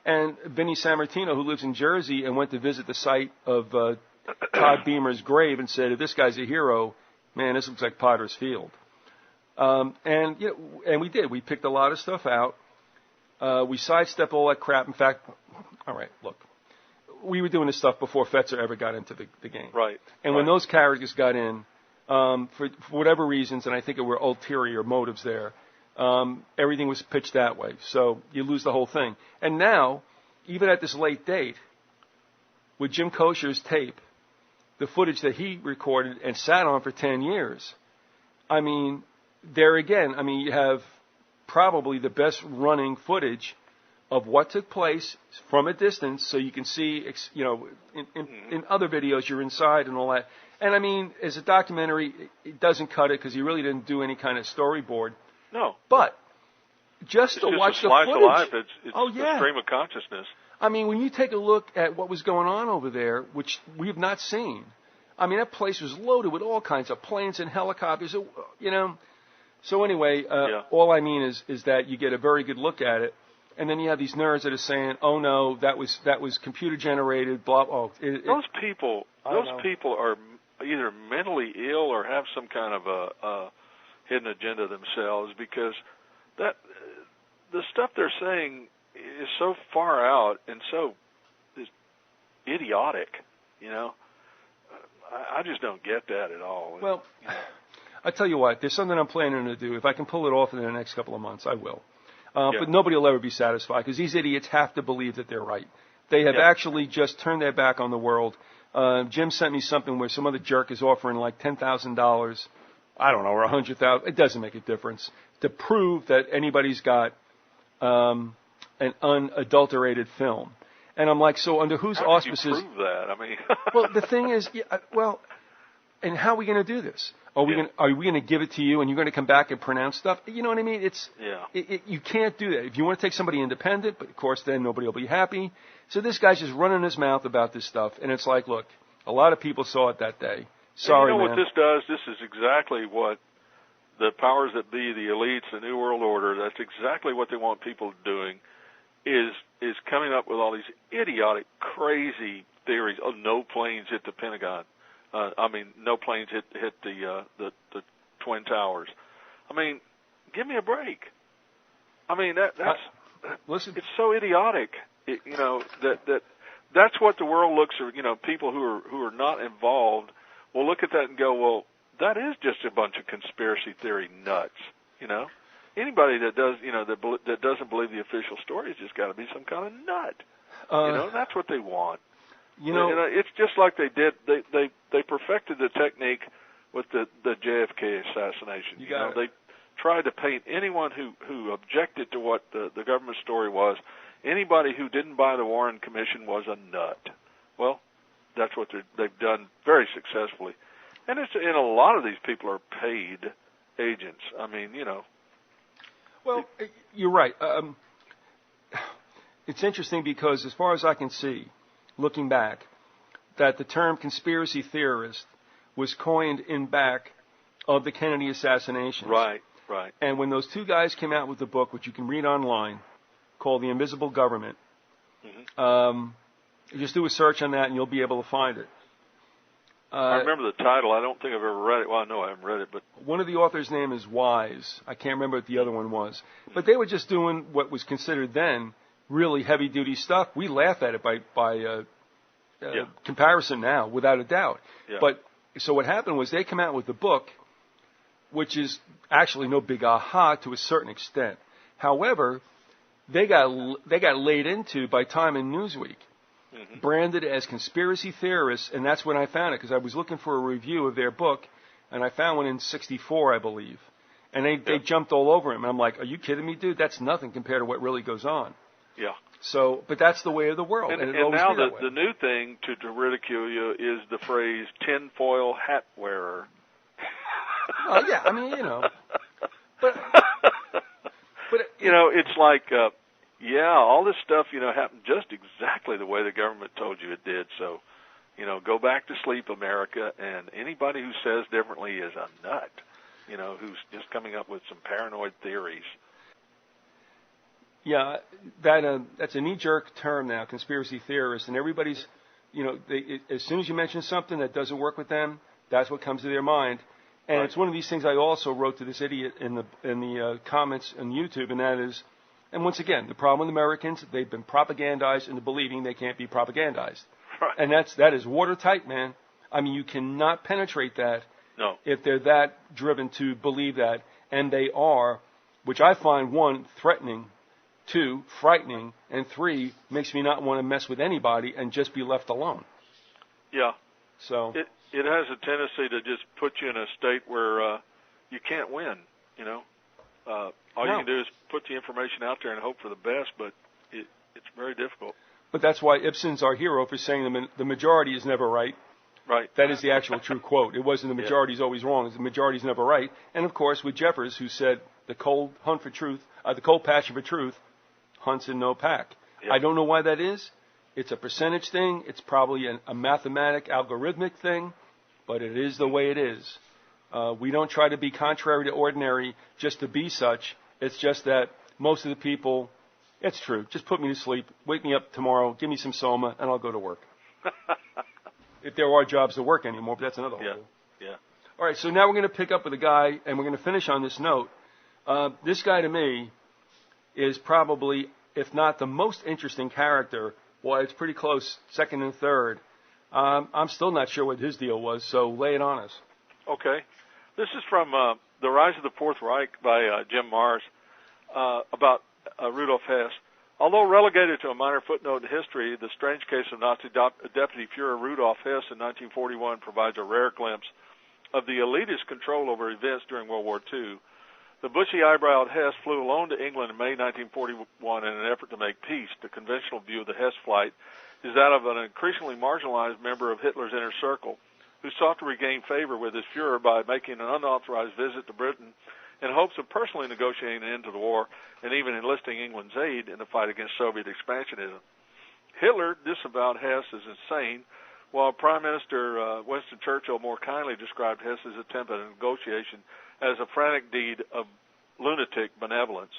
And Vinny Sammartino, who lives in Jersey and went to visit the site of Todd Beamer's grave and said, if this guy's a hero, man, this looks like Potter's Field. And we did. We picked a lot of stuff out. We sidestepped all that crap. In fact, all right, look, we were doing this stuff before Fetzer ever got into the game. Right. And when those characters got in, for whatever reasons, and I think it were ulterior motives there, everything was pitched that way. So you lose the whole thing. And now, even at this late date, with Jim Kosher's tape, the footage that he recorded and sat on for 10 years, I mean, there again, I mean, you have probably the best running footage of what took place from a distance, so you can see, in other videos you're inside and all that. And I mean, as a documentary, it doesn't cut it because he really didn't do any kind of storyboard. No. But just to watch the footage. It's a slice of life. It's oh, yeah. a stream of consciousness. I mean, when you take a look at what was going on over there, which we have not seen, I mean, that place was loaded with all kinds of planes and helicopters, So anyway, all I mean is that you get a very good look at it, and then you have these nerds that are saying, "Oh no, that was computer generated." Blah. Those people are either mentally ill or have some kind of a hidden agenda themselves, because that the stuff they're saying is so far out and so idiotic. I just don't get that at all. Well. I tell you what, there's something I'm planning to do. If I can pull it off in the next couple of months, I will. But nobody will ever be satisfied because these idiots have to believe that they're right. They have actually just turned their back on the world. Jim sent me something where some other jerk is offering like $10,000, I don't know, or $100,000. It doesn't make a difference to prove that anybody's got an unadulterated film. And I'm like, so under whose auspices? How do you prove that? I mean, well, the thing is, and how are we going to do this? Are we going to give it to you and you're going to come back and pronounce stuff? You know what I mean? You can't do that. If you want to take somebody independent, but of course then nobody will be happy. So this guy's just running his mouth about this stuff, and it's like, look, a lot of people saw it that day. Sorry, man. What this does? This is exactly what the powers that be, the elites, the New World Order, that's exactly what they want people doing, is coming up with all these idiotic, crazy theories. Oh, no planes hit the Pentagon. No planes hit the Twin Towers. I mean, give me a break. I mean, listen. It's so idiotic. That's what the world looks at. People who are not involved will look at that and go, well, that is just a bunch of conspiracy theory nuts. Anybody that does, that doesn't believe the official story has just got to be some kind of nut. That's what they want. It's just like they did. They perfected the technique with the JFK assassination. They tried to paint anyone who objected to what the government story was. Anybody who didn't buy the Warren Commission was a nut. Well, that's what they've done very successfully, and a lot of these people are paid agents. I mean, Well, you're right. It's interesting because, as far as I can see, looking back, that the term conspiracy theorist was coined in back of the Kennedy assassinations. Right. And when those two guys came out with the book, which you can read online, called The Invisible Government, just do a search on that and you'll be able to find it. I remember the title. I don't think I've ever read it. Well, I know I haven't read it, but one of the authors' name is Wise. I can't remember what the other one was. But they were just doing what was considered then really heavy-duty stuff. We laugh at it by comparison now, without a doubt. Yeah. But so what happened was they come out with the book, which is actually no big aha to a certain extent. However, they got laid into by Time and Newsweek, branded as conspiracy theorists, and that's when I found it, because I was looking for a review of their book, and I found one in '64, I believe. And they jumped all over him. And I'm like, are you kidding me, dude? That's nothing compared to what really goes on. Yeah. So, but that's the way of the world. And now the new thing to ridicule you is the phrase tinfoil hat wearer. Oh, yeah, I mean, But it's like, all this stuff, happened just exactly the way the government told you it did. So, go back to sleep, America, and anybody who says differently is a nut, who's just coming up with some paranoid theories. Yeah, that's a knee-jerk term now, conspiracy theorist, and everybody's, as soon as you mention something that doesn't work with them, that's what comes to their mind. And Right. It's one of these things I also wrote to this idiot in the comments on YouTube, and that is, and once again, the problem with Americans, they've been propagandized into believing they can't be propagandized. Right. And that is watertight, man. I mean, you cannot penetrate that No. if they're that driven to believe that, and they are, which I find, one, threatening, two, frightening, and three, makes me not want to mess with anybody and just be left alone. Yeah. So It has a tendency to just put you in a state where you can't win, All you can do is put the information out there and hope for the best, but it's very difficult. But that's why Ibsen's our hero for saying the majority is never right. Right. That is the actual true quote. It wasn't the majority is always wrong. It's the majority is never right. And, of course, with Jeffers, who said the cold passion for truth hunts in no pack. Yep. I don't know why that is. It's a percentage thing. It's probably a mathematic, algorithmic thing, but it is the way it is. We don't try to be contrary to ordinary just to be such. It's just that most of the people, it's true. Just put me to sleep. Wake me up tomorrow. Give me some soma, and I'll go to work. If there are jobs to work anymore, but that's another whole. Yeah. All right, so now we're going to pick up with a guy, and we're going to finish on this note. This guy, to me, is probably, if not the most interesting character, well, it's pretty close, second and third. I'm still not sure what his deal was, so lay it on us. Okay. This is from The Rise of the Fourth Reich by Jim Mars about Rudolf Hess. Although relegated to a minor footnote in history, the strange case of Nazi Deputy Führer Rudolf Hess in 1941 provides a rare glimpse of the elitist control over events during World War II. The bushy-eyebrowed Hess flew alone to England in May 1941 in an effort to make peace. The conventional view of the Hess flight is that of an increasingly marginalized member of Hitler's inner circle who sought to regain favor with his Führer by making an unauthorized visit to Britain in hopes of personally negotiating an end to the war and even enlisting England's aid in the fight against Soviet expansionism. Hitler disavowed Hess as insane, while Prime Minister Winston Churchill more kindly described Hess's attempt at a negotiation as a frantic deed of lunatic benevolence.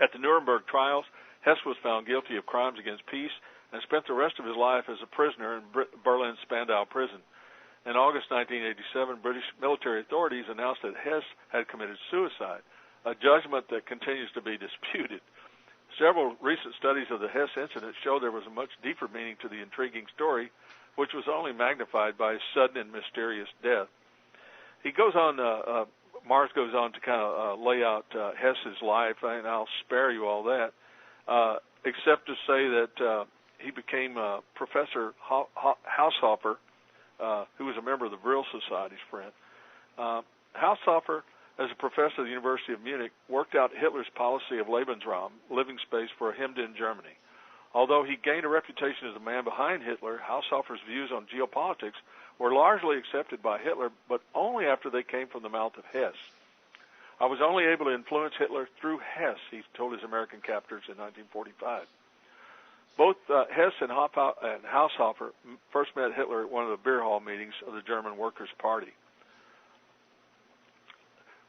At the Nuremberg trials, Hess was found guilty of crimes against peace and spent the rest of his life as a prisoner in Berlin's Spandau prison. In August 1987, British military authorities announced that Hess had committed suicide, a judgment that continues to be disputed. Several recent studies of the Hess incident show there was a much deeper meaning to the intriguing story, which was only magnified by his sudden and mysterious death. He goes on, Mars goes on to kind of lay out Hess's life, and I'll spare you all that, except to say that he became Professor Haushofer, who was a member of the Vril Society's friend. Haushofer, as a professor at the University of Munich, worked out Hitler's policy of Lebensraum, living space, for hemmed-in Germany. Although he gained a reputation as the man behind Hitler, Haushofer's views on geopolitics were largely accepted by Hitler, but only after they came from the mouth of Hess. I was only able to influence Hitler through Hess, he told his American captors in 1945. Both Hess and Haushofer first met Hitler at one of the beer hall meetings of the German Workers' Party.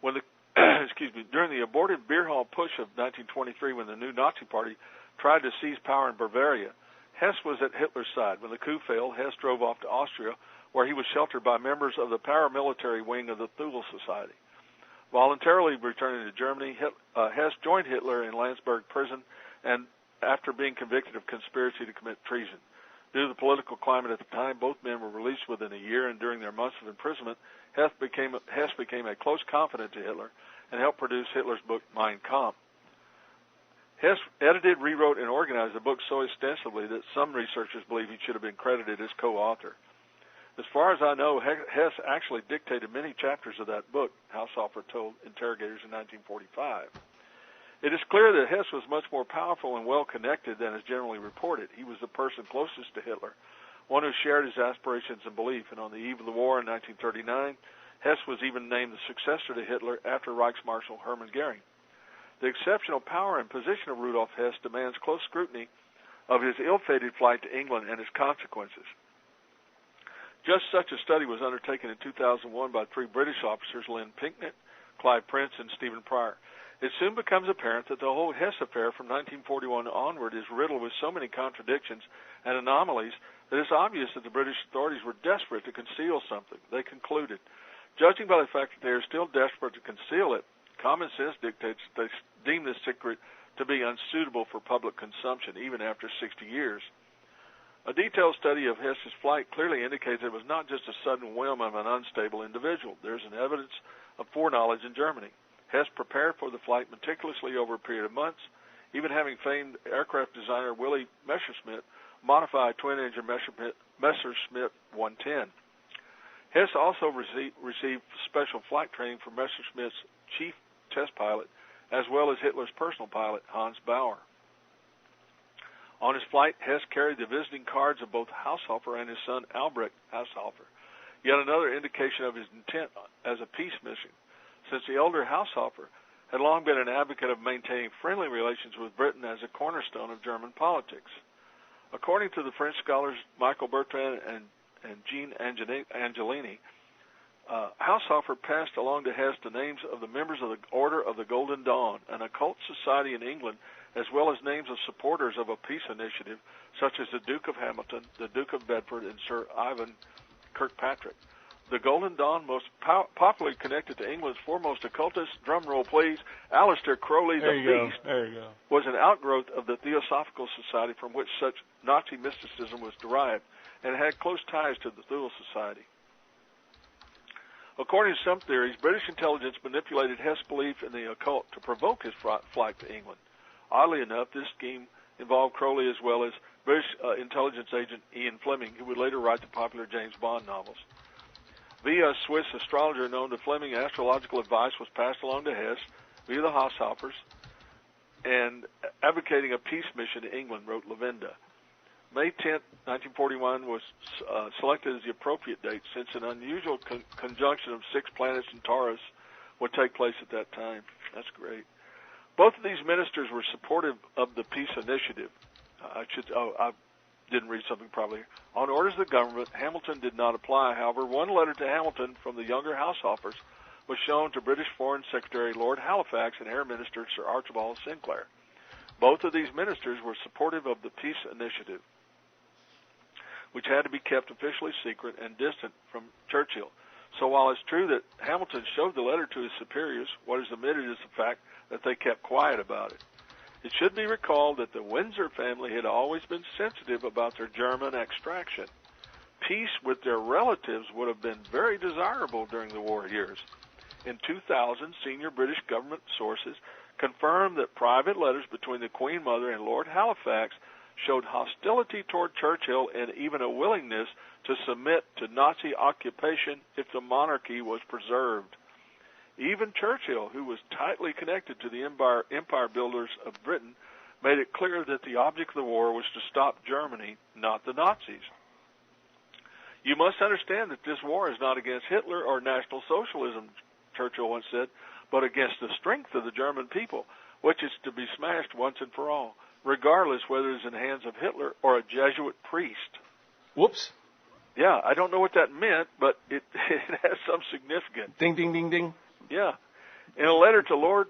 When during the aborted beer hall push of 1923, when the new Nazi Party tried to seize power in Bavaria, Hess was at Hitler's side. When the coup failed, Hess drove off to Austria, where he was sheltered by members of the paramilitary wing of the Thule Society. Voluntarily returning to Germany, Hess joined Hitler in Landsberg prison, and after being convicted of conspiracy to commit treason. Due to the political climate at the time, both men were released within a year, and during their months of imprisonment, Hess became a close confidant to Hitler and helped produce Hitler's book Mein Kampf. Hess edited, rewrote, and organized the book so extensively that some researchers believe he should have been credited as co-author. As far as I know, Hess actually dictated many chapters of that book, Haushofer told interrogators in 1945. It is clear that Hess was much more powerful and well-connected than is generally reported. He was the person closest to Hitler, one who shared his aspirations and belief, and on the eve of the war in 1939, Hess was even named the successor to Hitler after Reichsmarshal Hermann Goering. The exceptional power and position of Rudolf Hess demands close scrutiny of his ill-fated flight to England and its consequences. Just such a study was undertaken in 2001 by three British officers, Lynn Pinknett, Clive Prince, and Stephen Pryor. It soon becomes apparent that the whole Hess affair from 1941 onward is riddled with so many contradictions and anomalies that it's obvious that the British authorities were desperate to conceal something. They concluded, judging by the fact that they are still desperate to conceal it, common sense dictates that they deem this secret to be unsuitable for public consumption, even after 60 years. A detailed study of Hess's flight clearly indicates it was not just a sudden whim of an unstable individual. There's an evidence of foreknowledge in Germany. Hess prepared for the flight meticulously over a period of months, even having famed aircraft designer Willy Messerschmitt modify a twin-engine Messerschmitt 110. Hess also received special flight training from Messerschmitt's chief test pilot, as well as Hitler's personal pilot, Hans Bauer. On his flight, Hess carried the visiting cards of both Haushofer and his son Albrecht Haushofer, yet another indication of his intent as a peace mission, since the elder Haushofer had long been an advocate of maintaining friendly relations with Britain as a cornerstone of German politics. According to the French scholars Michael Bertrand and Jean Angelini, Haushofer passed along to Hess the names of the members of the Order of the Golden Dawn, an occult society in England, as well as names of supporters of a peace initiative, such as the Duke of Hamilton, the Duke of Bedford, and Sir Ivan Kirkpatrick. The Golden Dawn, most popularly connected to England's foremost occultist, drumroll please, Aleister Crowley the Beast, was an outgrowth of the Theosophical Society from which such Nazi mysticism was derived, and had close ties to the Thule Society. According to some theories, British intelligence manipulated Hess' belief in the occult to provoke his flight to England. Oddly enough, this scheme involved Crowley as well as British intelligence agent Ian Fleming, who would later write the popular James Bond novels. Via a Swiss astrologer known to Fleming, astrological advice was passed along to Hess via the Haushofers, and advocating a peace mission to England, wrote Lavinda. May 10, 1941 was selected as the appropriate date, since an unusual conjunction of 6 planets in Taurus would take place at that time. That's great. Both of these ministers were supportive of the peace initiative. I didn't read something probably. On orders of the government, Hamilton did not apply. However, one letter to Hamilton from the younger Haushofers was shown to British Foreign Secretary Lord Halifax and Air Minister Sir Archibald Sinclair. Both of these ministers were supportive of the peace initiative, which had to be kept officially secret and distant from Churchill. So while it's true that Hamilton showed the letter to his superiors, what is omitted is the fact that they kept quiet about it. It should be recalled that the Windsor family had always been sensitive about their German extraction. Peace with their relatives would have been very desirable during the war years. In 2000, senior British government sources confirmed that private letters between the Queen Mother and Lord Halifax showed hostility toward Churchill and even a willingness to submit to Nazi occupation if the monarchy was preserved. Even Churchill, who was tightly connected to the empire builders of Britain, made it clear that the object of the war was to stop Germany, not the Nazis. You must understand that this war is not against Hitler or National Socialism, Churchill once said, but against the strength of the German people, which is to be smashed once and for all, regardless whether it's in the hands of Hitler or a Jesuit priest. Whoops. Yeah, I don't know what that meant, but it has some significance. Ding, ding, ding, ding. Yeah. In a letter to Lord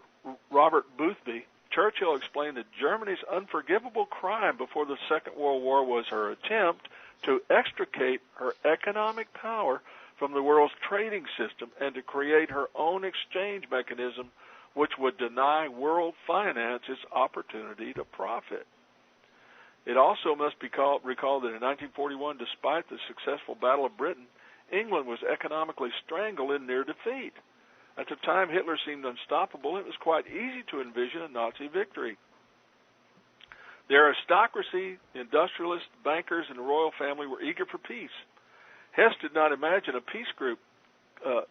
Robert Boothby, Churchill explained that Germany's unforgivable crime before the Second World War was her attempt to extricate her economic power from the world's trading system and to create her own exchange mechanism which would deny world finance its opportunity to profit. It also must be recalled that in 1941, despite the successful Battle of Britain, England was economically strangled in near defeat. At the time Hitler seemed unstoppable, it was quite easy to envision a Nazi victory. The aristocracy, industrialists, bankers, and the royal family were eager for peace. Hess did not imagine a peace group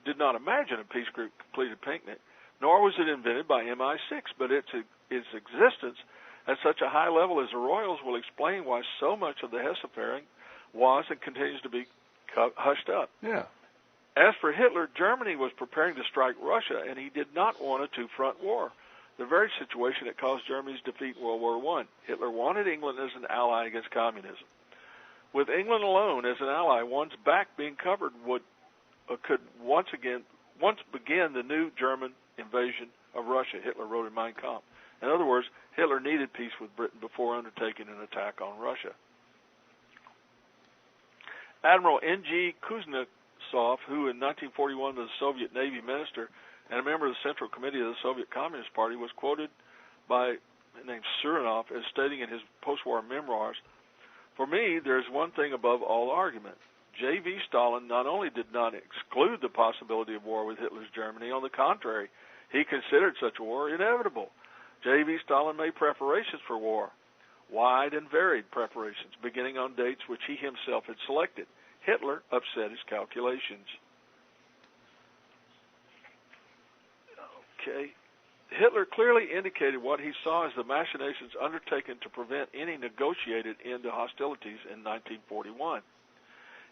completed Pinckney, nor was it invented by MI6, but its existence at such a high level as the royals will explain why so much of the Hess affair was and continues to be hushed up. Yeah. As for Hitler, Germany was preparing to strike Russia, and he did not want a two-front war, the very situation that caused Germany's defeat in World War I. Hitler wanted England as an ally against communism. With England alone as an ally, one's back being covered could once begin the new German invasion of Russia, Hitler wrote in Mein Kampf. In other words, Hitler needed peace with Britain before undertaking an attack on Russia. Admiral N.G. Kuznetsov, who in 1941 was a Soviet Navy minister and a member of the Central Committee of the Soviet Communist Party, was quoted by named Surinov as stating in his post-war memoirs, "For me, there is one thing above all argument. J.V. Stalin not only did not exclude the possibility of war with Hitler's Germany, on the contrary, he considered such a war inevitable. J.V. Stalin made preparations for war, wide and varied preparations, beginning on dates which he himself had selected. Hitler upset his calculations." Okay. Hitler clearly indicated what he saw as the machinations undertaken to prevent any negotiated end to hostilities in 1941.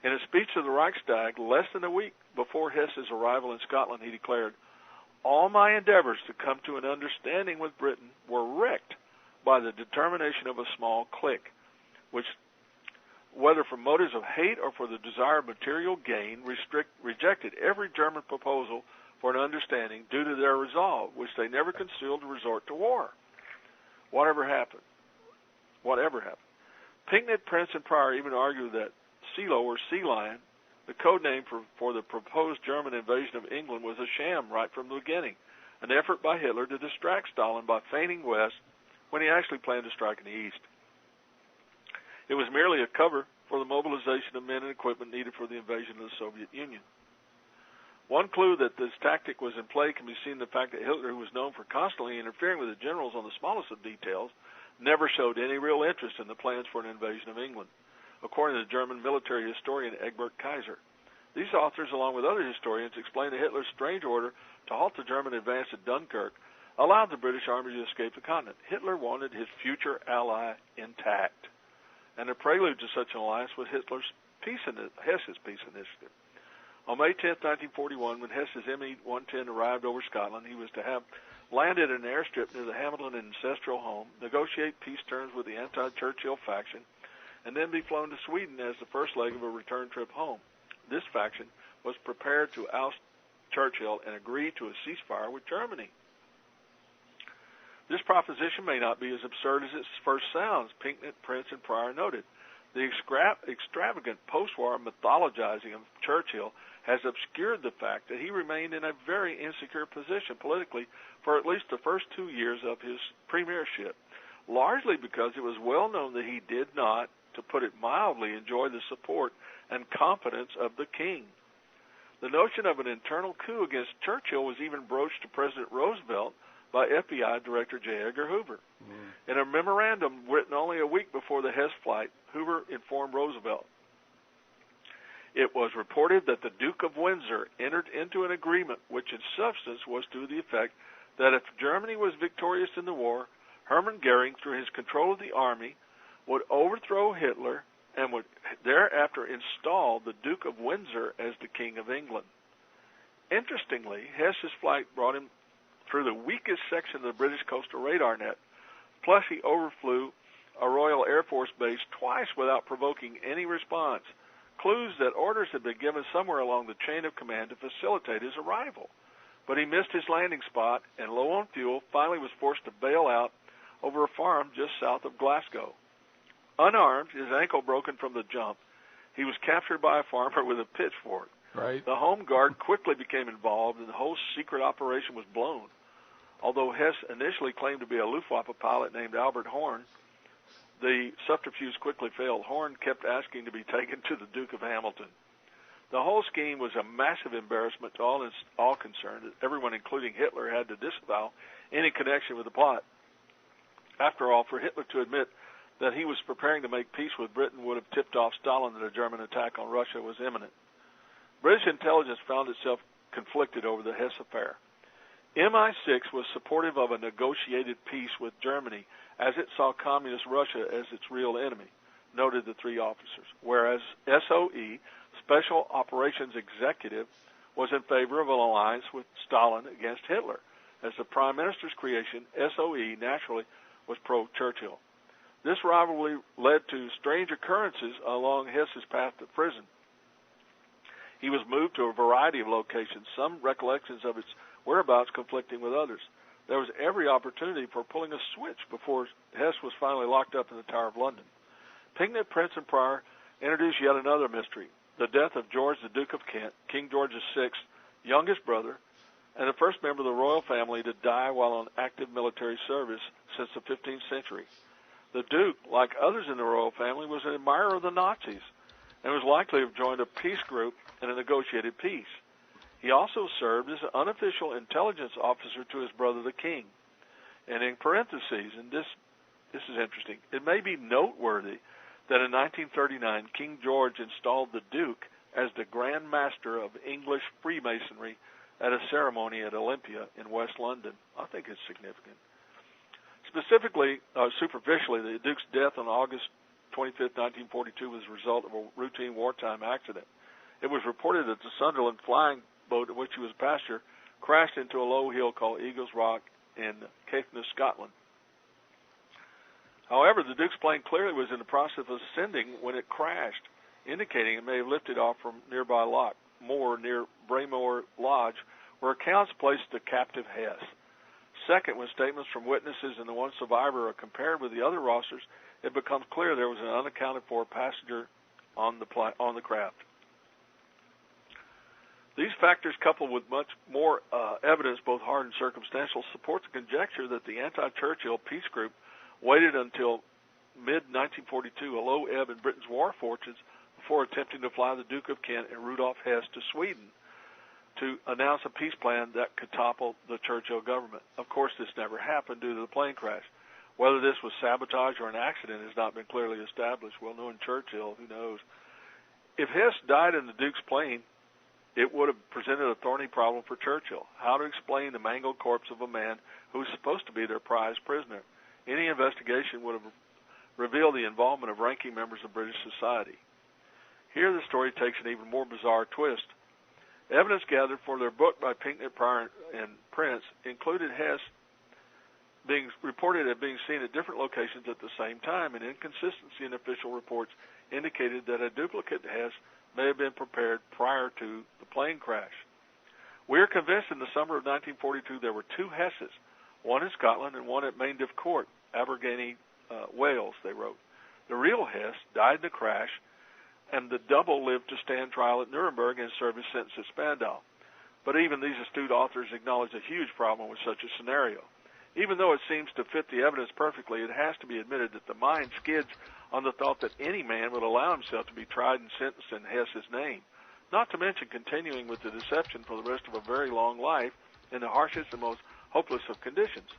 In a speech to the Reichstag less than a week before Hess's arrival in Scotland, he declared, "All my endeavors to come to an understanding with Britain were wrecked by the determination of a small clique, which, whether from motives of hate or for the desire of material gain, rejected every German proposal for an understanding due to their resolve, which they never concealed to resort to war. Whatever happened. Pinckney, Prince, and Pryor even argued that CeeLo, or Sea Lion, the code name for the proposed German invasion of England, was a sham right from the beginning, an effort by Hitler to distract Stalin by feigning west when he actually planned to strike in the east. It was merely a cover for the mobilization of men and equipment needed for the invasion of the Soviet Union. One clue that this tactic was in play can be seen in the fact that Hitler, who was known for constantly interfering with the generals on the smallest of details, never showed any real interest in the plans for an invasion of England, according to the German military historian Egbert Kaiser. These authors, along with other historians, explain that Hitler's strange order to halt the German advance at Dunkirk allowed the British Army to escape the continent. Hitler wanted his future ally intact, and the prelude to such an alliance was Hess's peace initiative. On May 10, 1941, when Hess's ME-110 arrived over Scotland, he was to have landed in an airstrip near the Hamilton ancestral home, negotiate peace terms with the anti-Churchill faction, and then be flown to Sweden as the first leg of a return trip home. This faction was prepared to oust Churchill and agree to a ceasefire with Germany. This proposition may not be as absurd as it first sounds, Pinckney, Prince, and Pryor noted. The extravagant post-war mythologizing of Churchill has obscured the fact that he remained in a very insecure position politically for at least the first 2 years of his premiership, largely because it was well known that he did not, to put it mildly, enjoy the support and confidence of the king. The notion of an internal coup against Churchill was even broached to President Roosevelt by FBI Director J. Edgar Hoover. In a memorandum written only a week before the Hess flight, Hoover informed Roosevelt, "It was reported that the Duke of Windsor entered into an agreement which in substance was to the effect that if Germany was victorious in the war, Hermann Goering, through his control of the army, would overthrow Hitler and would thereafter install the Duke of Windsor as the King of England." Interestingly, Hess's flight brought him through the weakest section of the British coastal radar net. Plus, he overflew a Royal Air Force base twice without provoking any response, clues that orders had been given somewhere along the chain of command to facilitate his arrival. But he missed his landing spot, and low on fuel, finally was forced to bail out over a farm just south of Glasgow. Unarmed, his ankle broken from the jump, he was captured by a farmer with a pitchfork. Right. The Home Guard quickly became involved, and the whole secret operation was blown. Although Hess initially claimed to be a Luftwaffe pilot named Albert Horn, the subterfuge quickly failed. Horn kept asking to be taken to the Duke of Hamilton. The whole scheme was a massive embarrassment to all concerned. Everyone, including Hitler, had to disavow any connection with the plot. After all, for Hitler to admit that he was preparing to make peace with Britain would have tipped off Stalin that a German attack on Russia was imminent. British intelligence found itself conflicted over the Hess affair. MI6 was supportive of a negotiated peace with Germany, as it saw communist Russia as its real enemy, noted the three officers, whereas SOE, Special Operations Executive, was in favor of an alliance with Stalin against Hitler. As the Prime Minister's creation, SOE naturally was pro-Churchill. This rivalry led to strange occurrences along Hess's path to prison. He was moved to a variety of locations, some recollections of its whereabouts conflicting with others. there was every opportunity for pulling a switch before Hesse was finally locked up in the Tower of London. Pinckney, Prince, and Prior introduced yet another mystery, the death of George, the Duke of Kent, King George VI, youngest brother, and the first member of the royal family to die while on active military service since the 15th century. The Duke, like others in the royal family, was an admirer of the Nazis and was likely to have joined a peace group in a negotiated peace. He also served as an unofficial intelligence officer to his brother the king. And in parentheses, and this is interesting, it may be noteworthy that in 1939 King George installed the Duke as the Grand Master of English Freemasonry at a ceremony at Olympia in West London. I think it's significant. Specifically, superficially, the Duke's death on August 25, 1942 was the result of a routine wartime accident. It was reported that the Sunderland flying boat in which he was a passenger crashed into a low hill called Eagles Rock in Caithness, Scotland. However, the Duke's plane clearly was in the process of ascending when it crashed, indicating it may have lifted off from nearby Loch Moor near Braymore Lodge, where accounts placed the captive Hesse. Second, when statements from witnesses and the one survivor are compared with the other rosters, it becomes clear there was an unaccounted-for passenger on the craft. These factors, coupled with much more evidence, both hard and circumstantial, support the conjecture that the anti-Churchill peace group waited until mid-1942, a low ebb in Britain's war fortunes, before attempting to fly the Duke of Kent and Rudolf Hess to Sweden to announce a peace plan that could topple the Churchill government. Of course, this never happened due to the plane crash. Whether this was sabotage or an accident has not been clearly established. Well, knowing Churchill, who knows? If Hess died in the Duke's plane, it would have presented a thorny problem for Churchill. How to explain the mangled corpse of a man who was supposed to be their prized prisoner? Any investigation would have revealed the involvement of ranking members of British society. Here the story takes an even more bizarre twist. Evidence gathered for their book by Pinckney, Prior, and Prince included Hess being reported as being seen at different locations at the same time, and inconsistency in official reports indicated that a duplicate Hess may have been prepared prior to the plane crash. We are convinced in the summer of 1942 there were two Hesses, one in Scotland and one at Mayndiff Court, Abergavenny, Wales, they wrote. The real Hess died in the crash, and the double lived to stand trial at Nuremberg and serve his sentence at Spandau. But even these astute authors acknowledge a huge problem with such a scenario. Even though it seems to fit the evidence perfectly, it has to be admitted that the mind skids on the thought that any man would allow himself to be tried and sentenced in Hess's name, not to mention continuing with the deception for the rest of a very long life in the harshest and most hopeless of conditions.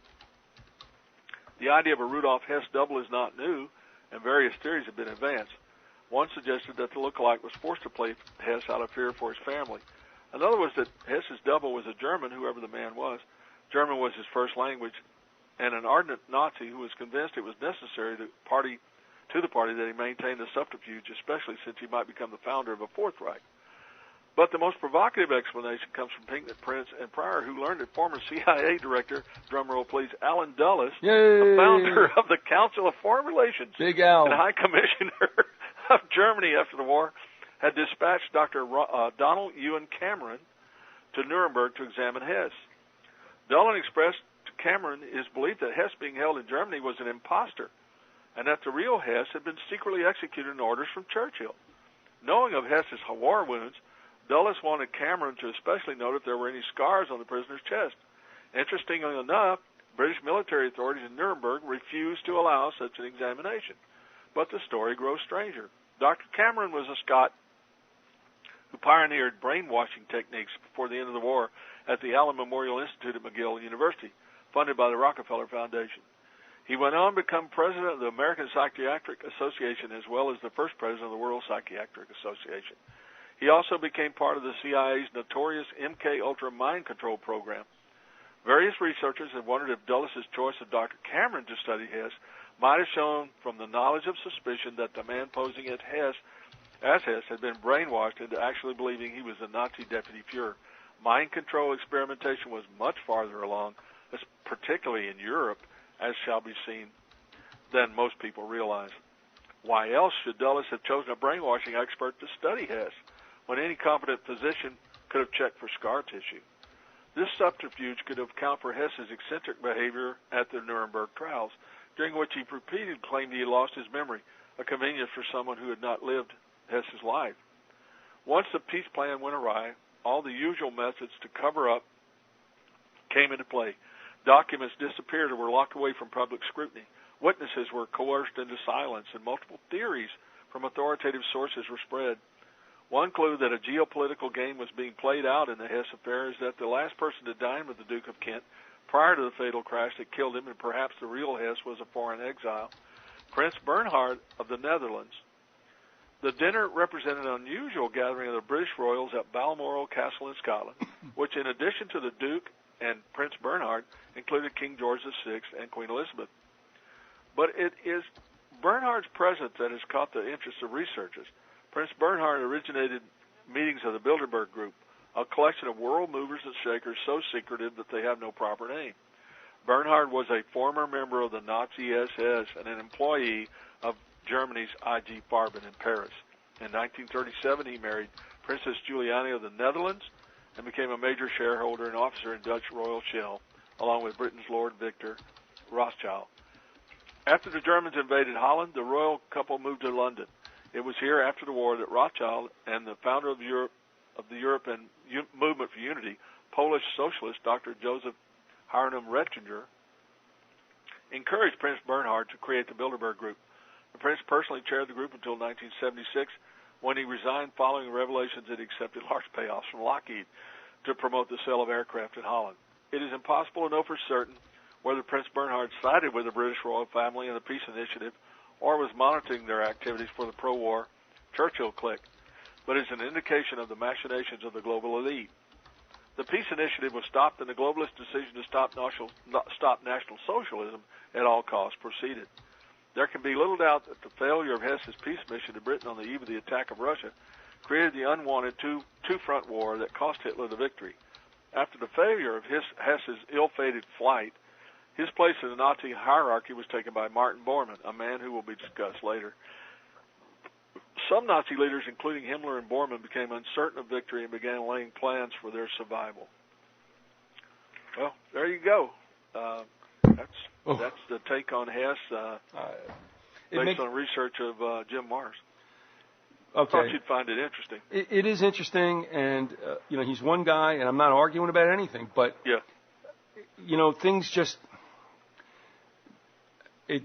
The idea of a Rudolf Hess double is not new, and various theories have been advanced. One suggested that the lookalike was forced to play Hess out of fear for his family. Another was that Hess's double was a German, whoever the man was. German was his first language, and an ardent Nazi who was convinced it was necessary to the party that he maintain the subterfuge, especially since he might become the founder of a Fourth Reich. But the most provocative explanation comes from Pinckney, Prince, and Prior, who learned that former CIA director, drumroll please, Alan Dulles, the founder of the Council of Foreign Relations Big Al. and High Commissioner of Germany after the war, had dispatched Dr. Donald Ewan Cameron to Nuremberg to examine Hess. Dulles expressed to Cameron his belief that Hess being held in Germany was an imposter, and that the real Hess had been secretly executed in orders from Churchill. Knowing of Hess's war wounds, Dulles wanted Cameron to especially note if there were any scars on the prisoner's chest. Interestingly enough, British military authorities in Nuremberg refused to allow such an examination. But the story grows stranger. Dr. Cameron was a Scot who pioneered brainwashing techniques before the end of the war at the Allen Memorial Institute at McGill University, funded by the Rockefeller Foundation. He went on to become president of the American Psychiatric Association, as well as the first president of the World Psychiatric Association. He also became part of the CIA's notorious MK-Ultra mind control program. Various researchers have wondered if Dulles' choice of Dr. Cameron to study Hess might have shown from the knowledge of suspicion that the man posing as Hess had been brainwashed into actually believing he was the Nazi deputy Fuhrer. Mind control experimentation was much farther along, particularly in Europe, as shall be seen, than most people realize. Why else should Dulles have chosen a brainwashing expert to study Hess, when any competent physician could have checked for scar tissue? This subterfuge could account for Hess's eccentric behavior at the Nuremberg trials, during which he repeatedly claimed he had lost his memory, a convenience for someone who had not lived Hess's life. Once the peace plan went awry, all the usual methods to cover up came into play. Documents disappeared or were locked away from public scrutiny. Witnesses were coerced into silence, and multiple theories from authoritative sources were spread. One clue that a geopolitical game was being played out in the Hess affair is that the last person to dine with the Duke of Kent prior to the fatal crash that killed him, and perhaps the real Hess, was a foreign exile, Prince Bernhard of the Netherlands. The dinner represented an unusual gathering of the British royals at Balmoral Castle in Scotland, which, in addition to the Duke and Prince Bernhard, included King George VI and Queen Elizabeth. But it is Bernhard's presence that has caught the interest of researchers. Prince Bernhard originated meetings of the Bilderberg Group, a collection of world movers and shakers so secretive that they have no proper name. Bernhard was a former member of the Nazi SS and an employee of Germany's IG Farben in Paris. In 1937, he married Princess Juliana of the Netherlands and became a major shareholder and officer in Dutch Royal Shell, along with Britain's Lord Victor Rothschild. After the Germans invaded Holland, the royal couple moved to London. It was here after the war that Rothschild and the founder of the European Movement for Unity, Polish socialist Dr. Joseph Harnum Rettinger, encouraged Prince Bernhard to create the Bilderberg Group. The prince personally chaired the group until 1976, when he resigned following revelations that he accepted large payoffs from Lockheed to promote the sale of aircraft in Holland. It is impossible to know for certain whether Prince Bernhard sided with the British royal family in the peace initiative or was monitoring their activities for the pro-war Churchill clique, but is an indication of the machinations of the global elite. The peace initiative was stopped, and the globalist decision to stop National Socialism at all costs proceeded. There can be little doubt that the failure of Hess's peace mission to Britain on the eve of the attack of Russia created the unwanted two-front war that cost Hitler the victory. After the failure of Hess's ill-fated flight, his place in the Nazi hierarchy was taken by Martin Bormann, a man who will be discussed later. Some Nazi leaders, including Himmler and Bormann, became uncertain of victory and began laying plans for their survival. Well, there you go. That's the take on Hess, based on research of Jim Mars. Okay. I thought you'd find it interesting. It is interesting, and he's one guy, and I'm not arguing about anything, but yeah, things just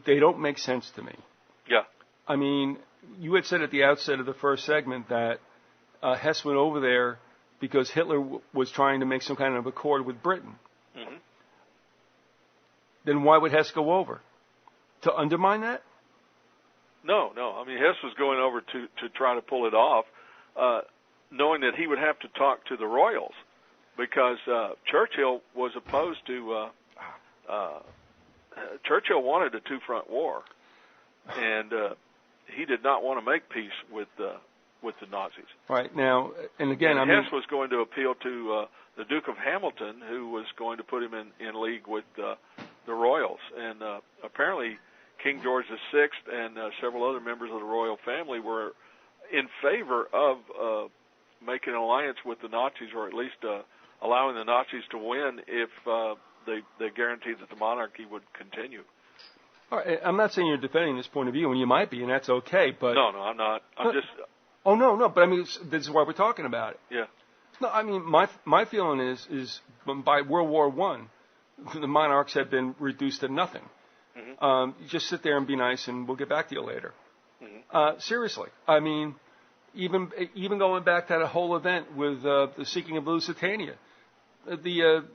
they don't make sense to me. Yeah. I mean, you had said at the outset of the first segment that Hess went over there because Hitler was trying to make some kind of accord with Britain. Mm-hmm. Then why would Hess go over? To undermine that? No. I mean, Hess was going over to try to pull it off, knowing that he would have to talk to the royals, because Churchill was opposed to. Churchill wanted a two-front war, and he did not want to make peace with the Nazis. Right now, and again, Hess was going to appeal to the Duke of Hamilton, who was going to put him in league with the royals, and apparently King George VI and several other members of the royal family were in favor of making an alliance with the Nazis, or at least allowing the Nazis to win if they guaranteed that the monarchy would continue. All right, I'm not saying you're defending this point of view, and you might be, and that's okay. But no, I'm not. I'm just. Oh no, but I mean, this is why we're talking about it. Yeah. No, I mean, my feeling is by World War I, the monarchs had been reduced to nothing. Mm-hmm. You just sit there and be nice, and we'll get back to you later. Mm-hmm. Seriously, I mean, even going back to that whole event with the seeking of Lusitania, the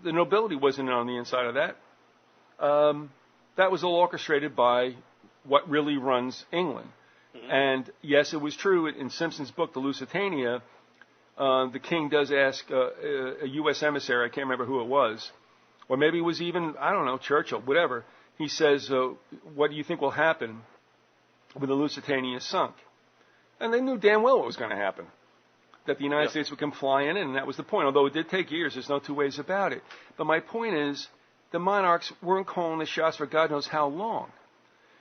nobility wasn't on the inside of that. That was all orchestrated by what really runs England. Mm-hmm. And yes, it was true in Simpson's book, The Lusitania. The king does ask a U.S. emissary, I can't remember who it was, or maybe it was even, I don't know, Churchill, whatever. He says, what do you think will happen when the Lusitania is sunk? And they knew damn well what was going to happen, that the United States would come flying in, and that was the point. Although it did take years, there's no two ways about it. But my point is, the monarchs weren't calling the shots for God knows how long.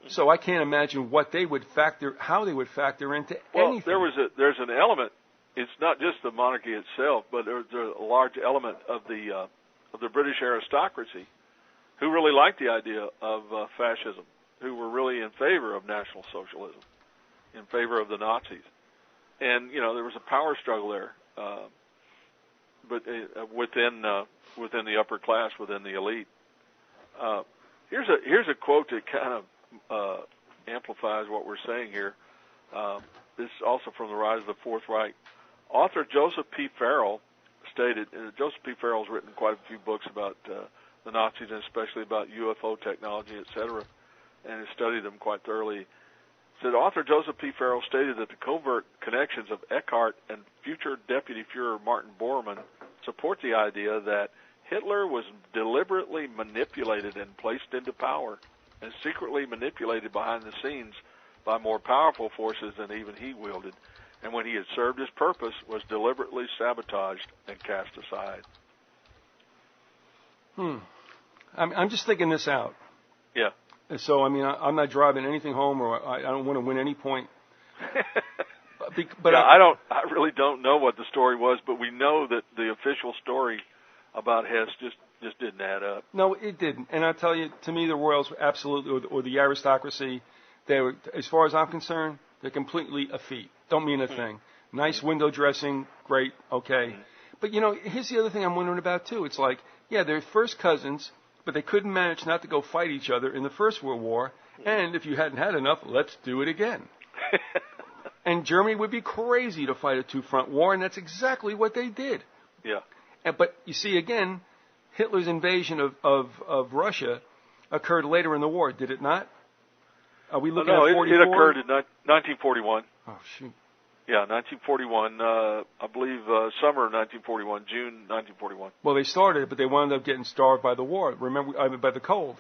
So I can't imagine how they would factor into anything. Well, there's an element it's not just the monarchy itself, but there's a large element of the British aristocracy who really liked the idea of fascism, who were really in favor of National Socialism, in favor of the Nazis. And, there was a power struggle there, but within the upper class, within the elite. Here's a quote that kind of amplifies what we're saying here. This is also from The Rise of the Fourth Reich. Author Joseph P. Farrell stated, Joseph P. Farrell's written quite a few books about the Nazis, and especially about UFO technology, etc., and has studied them quite thoroughly. Said author Joseph P. Farrell stated that the covert connections of Eckhart and future Deputy Fuhrer Martin Bormann support the idea that Hitler was deliberately manipulated and placed into power, and secretly manipulated behind the scenes by more powerful forces than even he wielded, and when he had served his purpose, was deliberately sabotaged and cast aside. I'm just thinking this out. Yeah. So, I'm not driving anything home, or I don't want to win any point. But yeah, I really don't know what the story was, but we know that the official story about Hess just didn't add up. No, it didn't. And I tell you, to me, the royals were absolutely, or the aristocracy, they were, as far as I'm concerned, they're completely effete. Don't mean a thing. Nice window dressing, great, okay. But, here's the other thing I'm wondering about, too. It's like, yeah, they're first cousins, but they couldn't manage not to go fight each other in the First World War. And if you hadn't had enough, let's do it again. And Germany would be crazy to fight a two-front war, and that's exactly what they did. Yeah. But you see, again, Hitler's invasion of Russia occurred later in the war, did it not? Are we looking at 44? It occurred in 1941. Oh, shoot. Yeah, 1941, I believe summer of 1941, June 1941. Well, they started it, but they wound up getting starved by the war. Remember, by the cold.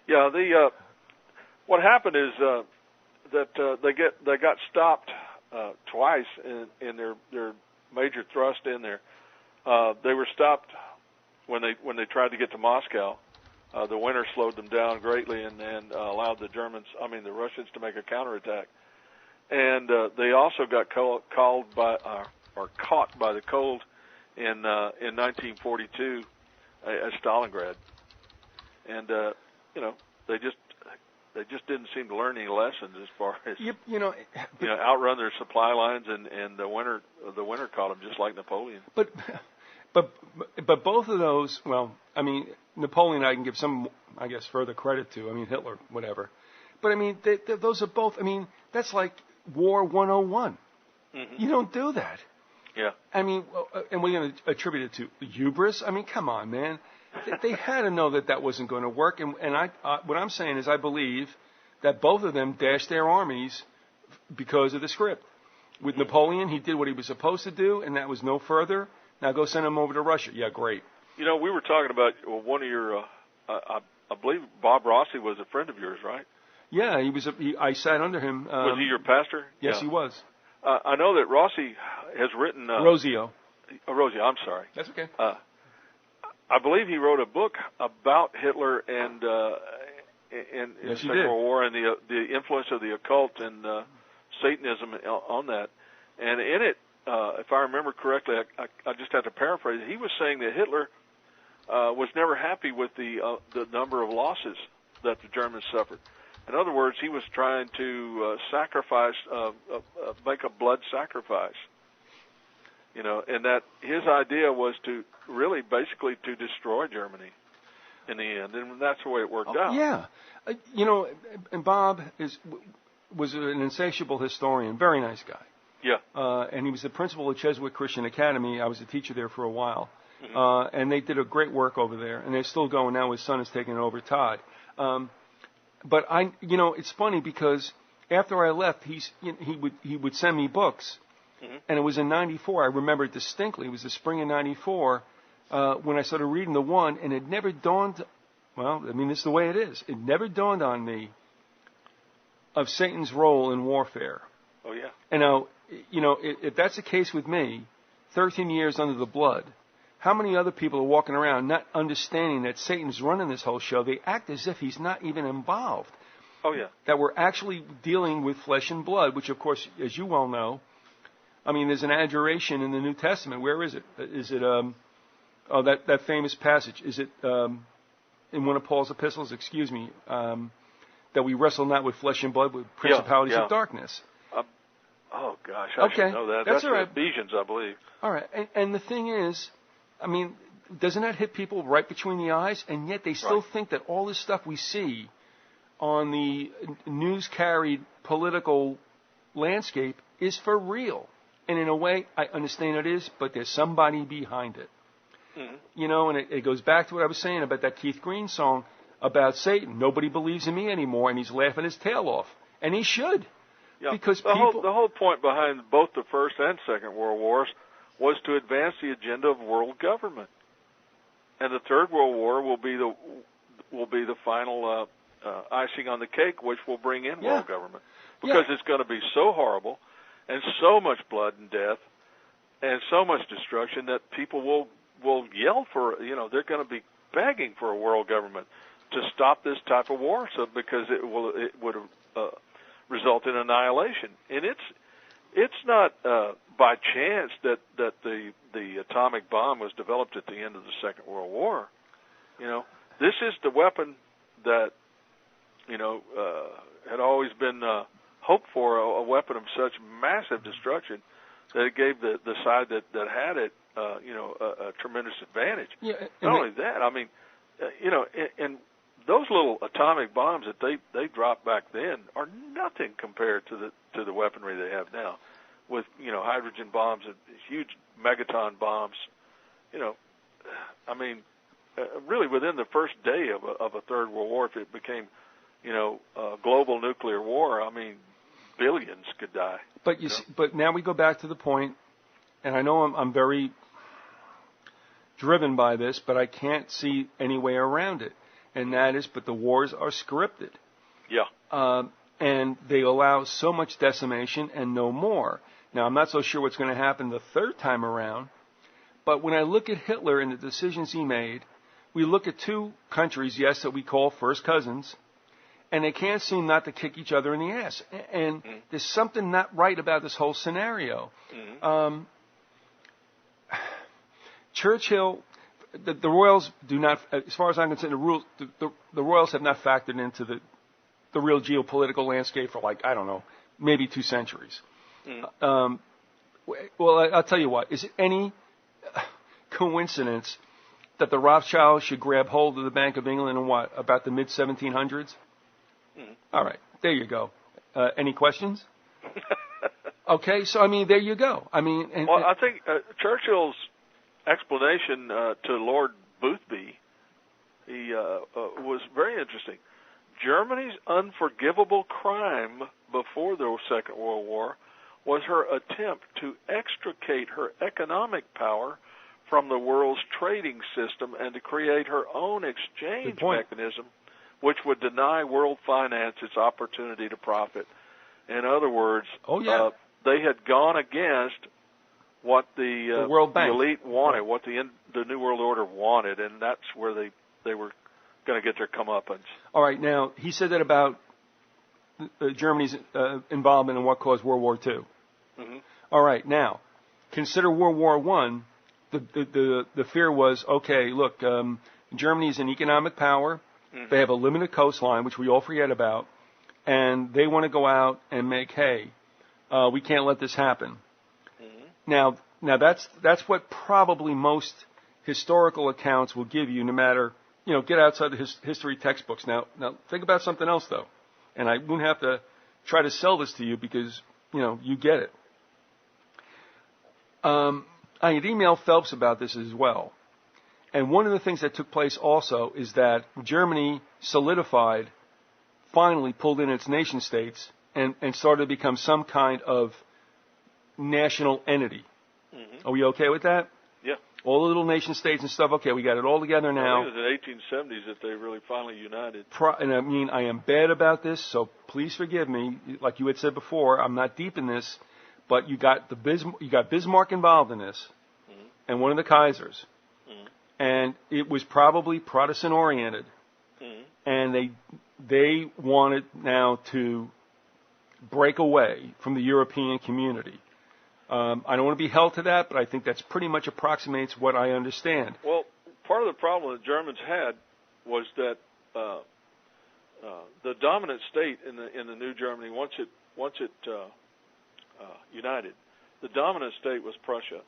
Yeah, what happened is that they got stopped twice in their major thrust in there. They were stopped when they tried to get to Moscow. The winter slowed them down greatly and allowed the Russians to make a counterattack. And they also got caught by the cold in 1942 at Stalingrad. And they just didn't seem to learn any lessons as far as outrun their supply lines, and the winter caught them just like Napoleon. But both of those, Napoleon I can give some, I guess, further credit to. Hitler, whatever. But those are both. That's like War 101. Mm-hmm. You don't do that. Yeah. And we're going to attribute it to hubris. Come on, man. They had to know that wasn't going to work. And what I'm saying is I believe that both of them dashed their armies because of the script. With Napoleon, he did what he was supposed to do, and that was no further. Now go send him over to Russia. Yeah, great. We were talking about one of your, I believe Bob Rossi was a friend of yours, right? Yeah, he was. I sat under him. Was he your pastor? Yes, yeah. He was. I know that Rossi has written... Rosio. Rosio, I'm sorry. That's okay. I believe he wrote a book about Hitler and in the Second World War and the influence of the occult and Satanism on that. And in it, if I remember correctly, I just have to paraphrase it, he was saying that Hitler was never happy with the number of losses that the Germans suffered. In other words, he was trying to make a blood sacrifice. And that his idea was to really basically to destroy Germany in the end, and that's the way it worked out. Yeah. And Bob was an insatiable historian, very nice guy. Yeah. And he was the principal of Jesuit Christian Academy. I was a teacher there for a while. Mm-hmm. And they did a great work over there, and they're still going now. His son is taking it over, Todd. But it's funny because after I left, he would send me books, mm-hmm. and it was in '94. I remember it distinctly. It was the spring of '94 when I started reading the one, and it never dawned. Well, this is the way it is. It never dawned on me of Satan's role in warfare. Oh yeah. And now, if that's the case with me, 13 years under the blood. How many other people are walking around not understanding that Satan's running this whole show? They act as if he's not even involved. Oh, yeah. That we're actually dealing with flesh and blood, which, of course, as you well know, I mean, there's an adjuration in the New Testament. Where is it? Is it that famous passage? Is it in one of Paul's epistles? Excuse me. That we wrestle not with flesh and blood, with principalities of darkness. Oh gosh, I should know that. That's all right. Ephesians, I believe. All right, and the thing is, I mean, doesn't that hit people right between the eyes? And yet they still think that all this stuff we see on the news-carried political landscape is for real. And in a way, I understand it is, but there's somebody behind it. Mm-hmm. You know, and it goes back to what I was saying about that Keith Green song about Satan. Nobody believes in me anymore, and he's laughing his tail off. And he should. Yeah. Because the whole point behind both the First and Second World Wars was to advance the agenda of world government. And the Third World War will be the final icing on the cake, which will bring in world government. Because it's going to be so horrible and so much blood and death and so much destruction that people will yell for, you know, they're going to be begging for a world government to stop this type of war, because it would result in annihilation. And it's not by chance that the atomic bomb was developed at the end of the Second World War. You know, this is the weapon that, you know, had always been hoped for, a weapon of such massive destruction that it gave the side that had it, you know, a tremendous advantage. Yeah, not only that, I mean, you know, and those little atomic bombs that they dropped back then are nothing compared to the weaponry they have now, with, you know, hydrogen bombs and huge megaton bombs. You know, I mean, really within the first day of a Third World War, if it became, you know, a global nuclear war, I mean, billions could die. But you see, but now we go back to the point, and I know I'm very driven by this, but I can't see any way around it. And that is, but the wars are scripted. Yeah. And they allow so much decimation and no more. Now, I'm not so sure what's going to happen the third time around, but when I look at Hitler and the decisions he made, we look at two countries, yes, that we call first cousins, and they can't seem not to kick each other in the ass. And there's something not right about this whole scenario. Mm-hmm. Churchill... The Royals do not, as far as I'm concerned, the Royals have not factored into the real geopolitical landscape for, like, I don't know, maybe 2 centuries. Mm. Well, I'll tell you what. Is it any coincidence that the Rothschilds should grab hold of the Bank of England in about the mid-1700s? Mm. All right, there you go. Any questions? Okay, so, I mean, there you go. I mean... I think Churchill's explanation to Lord Boothby, he was very interesting. Germany's unforgivable crime before the Second World War was her attempt to extricate her economic power from the world's trading system and to create her own exchange mechanism, which would deny world finance its opportunity to profit. In other words, they had gone against what the World Bank, the elite wanted, what the New World Order wanted, and that's where they were going to get their comeuppance. All right, now, he said that about Germany's involvement in what caused World War II. Mm-hmm. All right, now, consider World War I. The fear was, okay, look, Germany's an economic power. Mm-hmm. They have a limited coastline, which we all forget about, and they want to go out and make hay. We can't let this happen. Now that's what probably most historical accounts will give you, no matter, you know, get outside the history textbooks. Now think about something else, though, and I won't have to try to sell this to you because, you know, you get it. I had emailed Phelps about this as well, and one of the things that took place also is that Germany solidified, finally pulled in its nation states, and started to become some kind of national entity. Mm-hmm. Are we okay with that? Yeah. All the little nation states and stuff, okay, we got it all together now. I think it was in the 1870s that they really finally united. And I mean, I am bad about this, so please forgive me. Like you had said before, I'm not deep in this, but you got Bismarck involved in this, mm-hmm. and one of the Kaisers. Mm-hmm. And it was probably Protestant oriented. Mm-hmm. And they wanted now to break away from the European community. I don't want to be held to that, but I think that's pretty much approximates what I understand. Well, part of the problem the Germans had was that the dominant state in the New Germany, once it united, the dominant state was Prussia.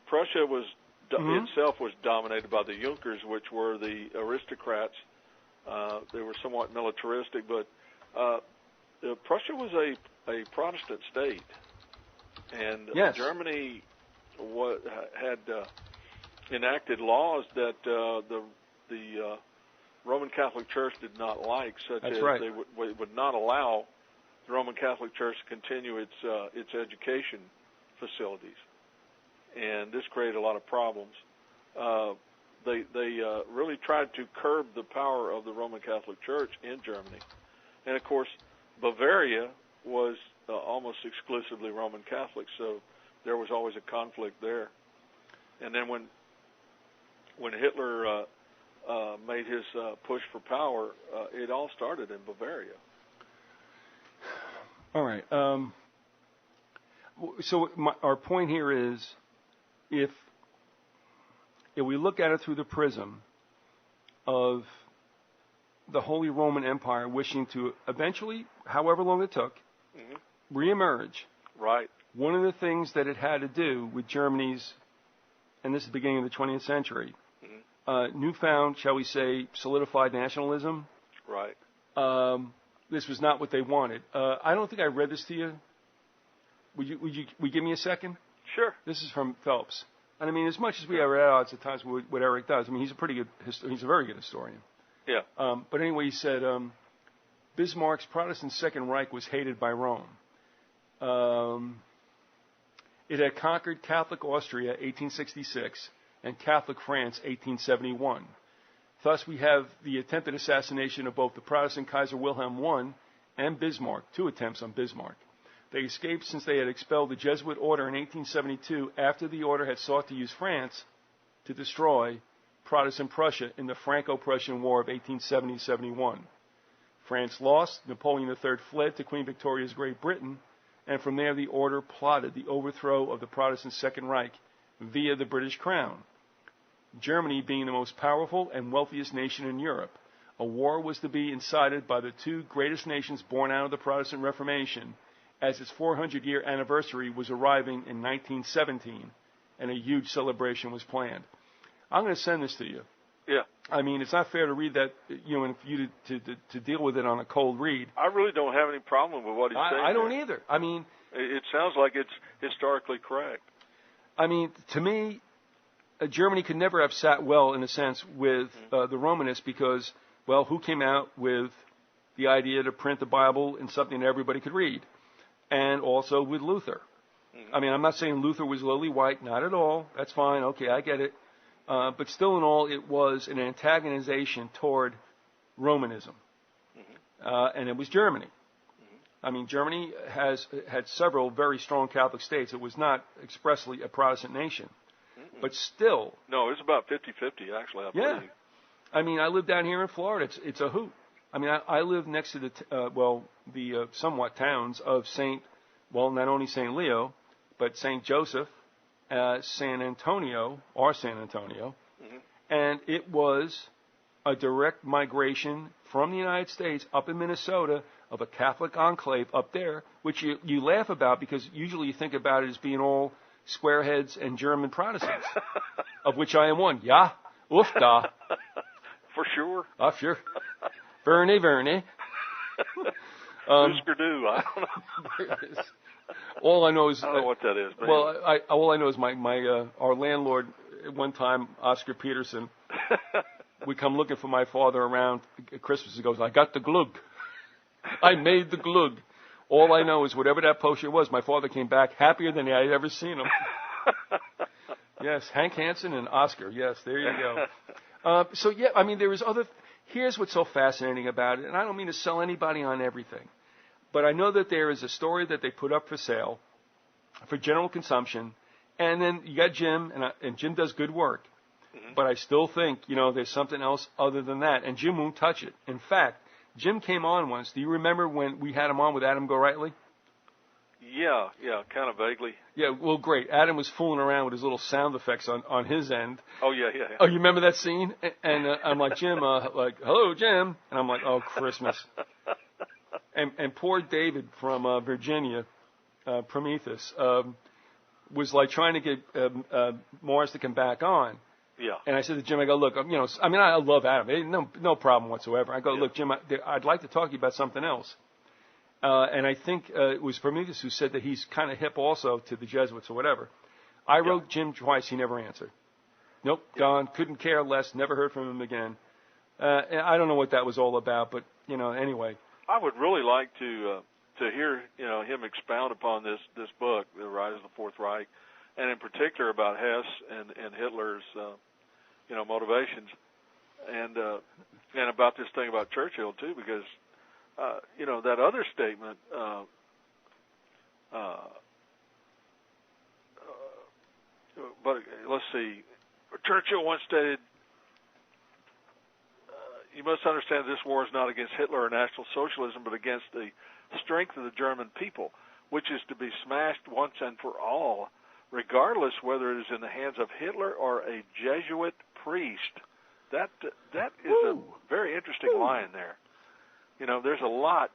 Prussia was itself was dominated by the Junkers, which were the aristocrats. They were somewhat militaristic, but Prussia was a Protestant state, and yes. Germany had enacted laws that the Roman Catholic Church did not like, such That's as right. they would not allow the Roman Catholic Church to continue its education facilities, and this created a lot of problems. They really tried to curb the power of the Roman Catholic Church in Germany, and of course, Bavaria was almost exclusively Roman Catholic, so there was always a conflict there. And then when Hitler made his push for power, it all started in Bavaria. All right. So our point here is, if we look at it through the prism of the Holy Roman Empire wishing to eventually, however long it took, reemerge. Right. One of the things that it had to do with Germany's, and this is the beginning of the 20th century, newfound, shall we say, solidified nationalism. Right. This was not what they wanted. I don't think I read this to you. Would you give me a second? Sure. This is from Phelps. And I mean, as much as we are at odds at times with what Eric does, I mean, he's a very good historian. Yeah. But anyway, he said Bismarck's Protestant Second Reich was hated by Rome. It had conquered Catholic Austria, 1866, and Catholic France, 1871. Thus, we have the attempted assassination of both the Protestant Kaiser Wilhelm I and Bismarck, 2 attempts on Bismarck. They escaped since they had expelled the Jesuit order in 1872 after the order had sought to use France to destroy Protestant Prussia in the Franco-Prussian War of 1870-71. France lost, Napoleon III fled to Queen Victoria's Great Britain, and from there the order plotted the overthrow of the Protestant Second Reich via the British Crown. Germany being the most powerful and wealthiest nation in Europe, a war was to be incited by the 2 greatest nations born out of the Protestant Reformation, as its 400-year anniversary was arriving in 1917, and a huge celebration was planned. I'm going to send this to you. Yeah. I mean, it's not fair to read that, and for you to deal with it on a cold read. I really don't have any problem with what he's saying. I don't either. I mean, it sounds like it's historically correct. I mean, to me, Germany could never have sat well, in a sense, with the Romanists because, well, who came out with the idea to print the Bible in something that everybody could read? And also with Luther. I mean, I'm not saying Luther was lily white, not at all. That's fine. Okay, I get it. But still in all, it was an antagonization toward Romanism. And it was Germany. I mean, Germany had several very strong Catholic states. It was not expressly a Protestant nation. But still. No, it was about 50-50, actually, I believe. I mean, I live down here in Florida. It's a hoot. I mean, I live next to the somewhat towns of not only St. Leo, but St. Joseph, San Antonio, and it was a direct migration from the United States up in Minnesota of a Catholic enclave up there, which you laugh about because usually you think about it as being all squareheads and German Protestants, of which I am one. Ja, ouf da. For sure. Ah, sure. Verne. Husker-du, I don't know. All I know is... I don't know what that is. Well, all I know is our landlord, at one time, Oscar Peterson, would come looking for my father around at Christmas. He goes, I got the glug. I made the glug. All I know is whatever that poster was, my father came back happier than I had ever seen him. Yes, Hank Hansen and Oscar. Yes, there you go. So, yeah, I mean, there is other... Here's what's so fascinating about it, and I don't mean to sell anybody on everything, but I know that there is a story that they put up for sale for general consumption, and then you got Jim, and Jim does good work, but I still think, there's something else other than that, and Jim won't touch it. In fact, Jim came on once. Do you remember when we had him on with Adam Gorightly? Yeah, kind of vaguely. Yeah, well, great. Adam was fooling around with his little sound effects on his end. Oh, yeah. Oh, you remember that scene? And I'm like, Jim, like, hello, Jim. And I'm like, oh, Christmas. And poor David from Virginia, Prometheus, was like trying to get Morris to come back on. Yeah. And I said to Jim, I go, look, I love Adam. No problem whatsoever. I go, look, Jim, I'd like to talk to you about something else. And I think it was Prometheus who said that he's kind of hip also to the Jesuits or whatever. I wrote Jim twice. He never answered. Nope, gone. Couldn't care less. Never heard from him again. And I don't know what that was all about, but, anyway. I would really like to hear, him expound upon this book, The Rise of the Fourth Reich, and in particular about Hess and Hitler's, motivations, and about this thing about Churchill, too, because that other statement, but let's see, Churchill once stated, you must understand this war is not against Hitler or National Socialism, but against the strength of the German people, which is to be smashed once and for all, regardless whether it is in the hands of Hitler or a Jesuit priest. That is a very interesting line there. There's a lot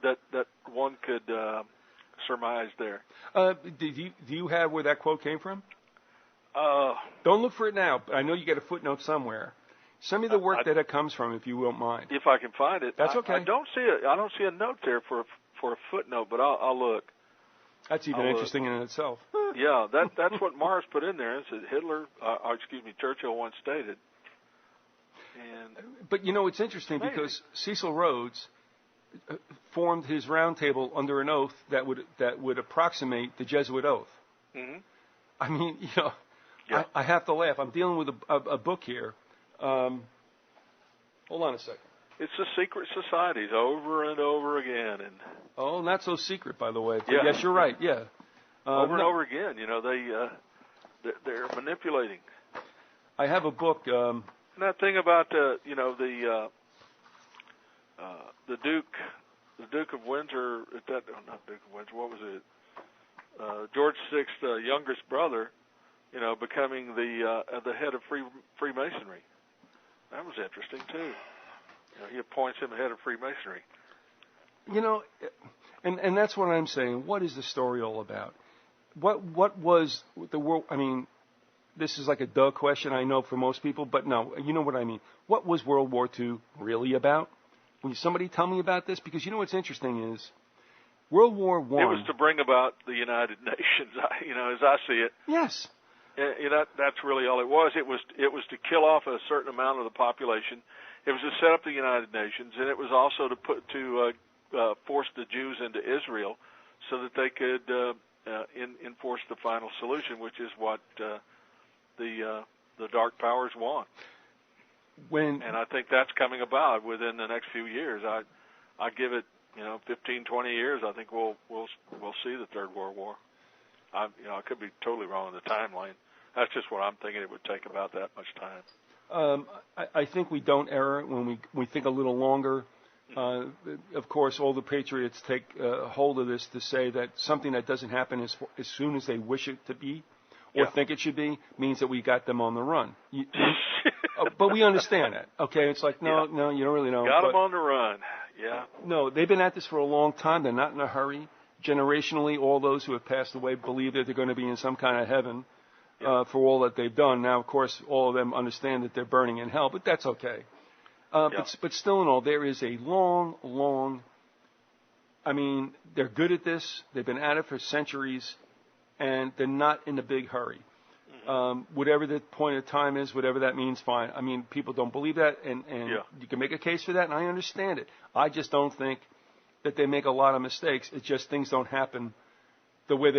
that one could surmise there. Do you have where that quote came from? Don't look for it now, but I know you got a footnote somewhere. Send me the work that it comes from, if you won't mind. If I can find it. That's okay. I don't see a note there for a footnote, but I'll look. That's even interesting in itself. Yeah, that's what Mars put in there. It said Churchill once stated. But it's interesting because Cecil Rhodes formed his round table under an oath that would approximate the Jesuit oath. Mm-hmm. I mean, I have to laugh. I'm dealing with a book here. Hold on a second. It's the secret societies over and over again, not so secret, by the way. Yeah. Yes, you're right. Yeah, over and over again. They're manipulating. I have a book. And that thing about the Duke of Windsor. Not Duke of Windsor. What was it? George VI's youngest brother. Becoming the head of Freemasonry. That was interesting too. He appoints him head of Freemasonry. And that's what I'm saying. What is the story all about? What was the world? I mean, this is like a duh question, I know, for most people, but no, you know what I mean. What was World War II really about? Will somebody tell me about this? Because what's interesting is World War I. It was to bring about the United Nations, as I see it. Yes. That's really all it was. It was to kill off a certain amount of the population. It was to set up the United Nations, and it was also to force the Jews into Israel, so that they could enforce the final solution, which is what the dark powers want. And I think that's coming about within the next few years. I give it 15, 20 years. I think we'll see the Third World War. I could be totally wrong on the timeline. That's just what I'm thinking. It would take about that much time. I think we don't err when we think a little longer. Of course, all the patriots take hold of this to say that something that doesn't happen as soon as they wish it to be or think it should be means that we got them on the run. But we understand that. Okay, it's like, no, you don't really know. Got them on the run, yeah. No, they've been at this for a long time. They're not in a hurry. Generationally, all those who have passed away believe that they're going to be in some kind of heaven for all that they've done. Now, of course, all of them understand that they're burning in hell, but that's okay. But still in all, there is a long, I mean, they're good at this. They've been at it for centuries, and they're not in a big hurry. Whatever the point of time is, whatever that means, fine. I mean, people don't believe that, and you can make a case for that, and I understand it. I just don't think that they make a lot of mistakes. It's just things don't happen the way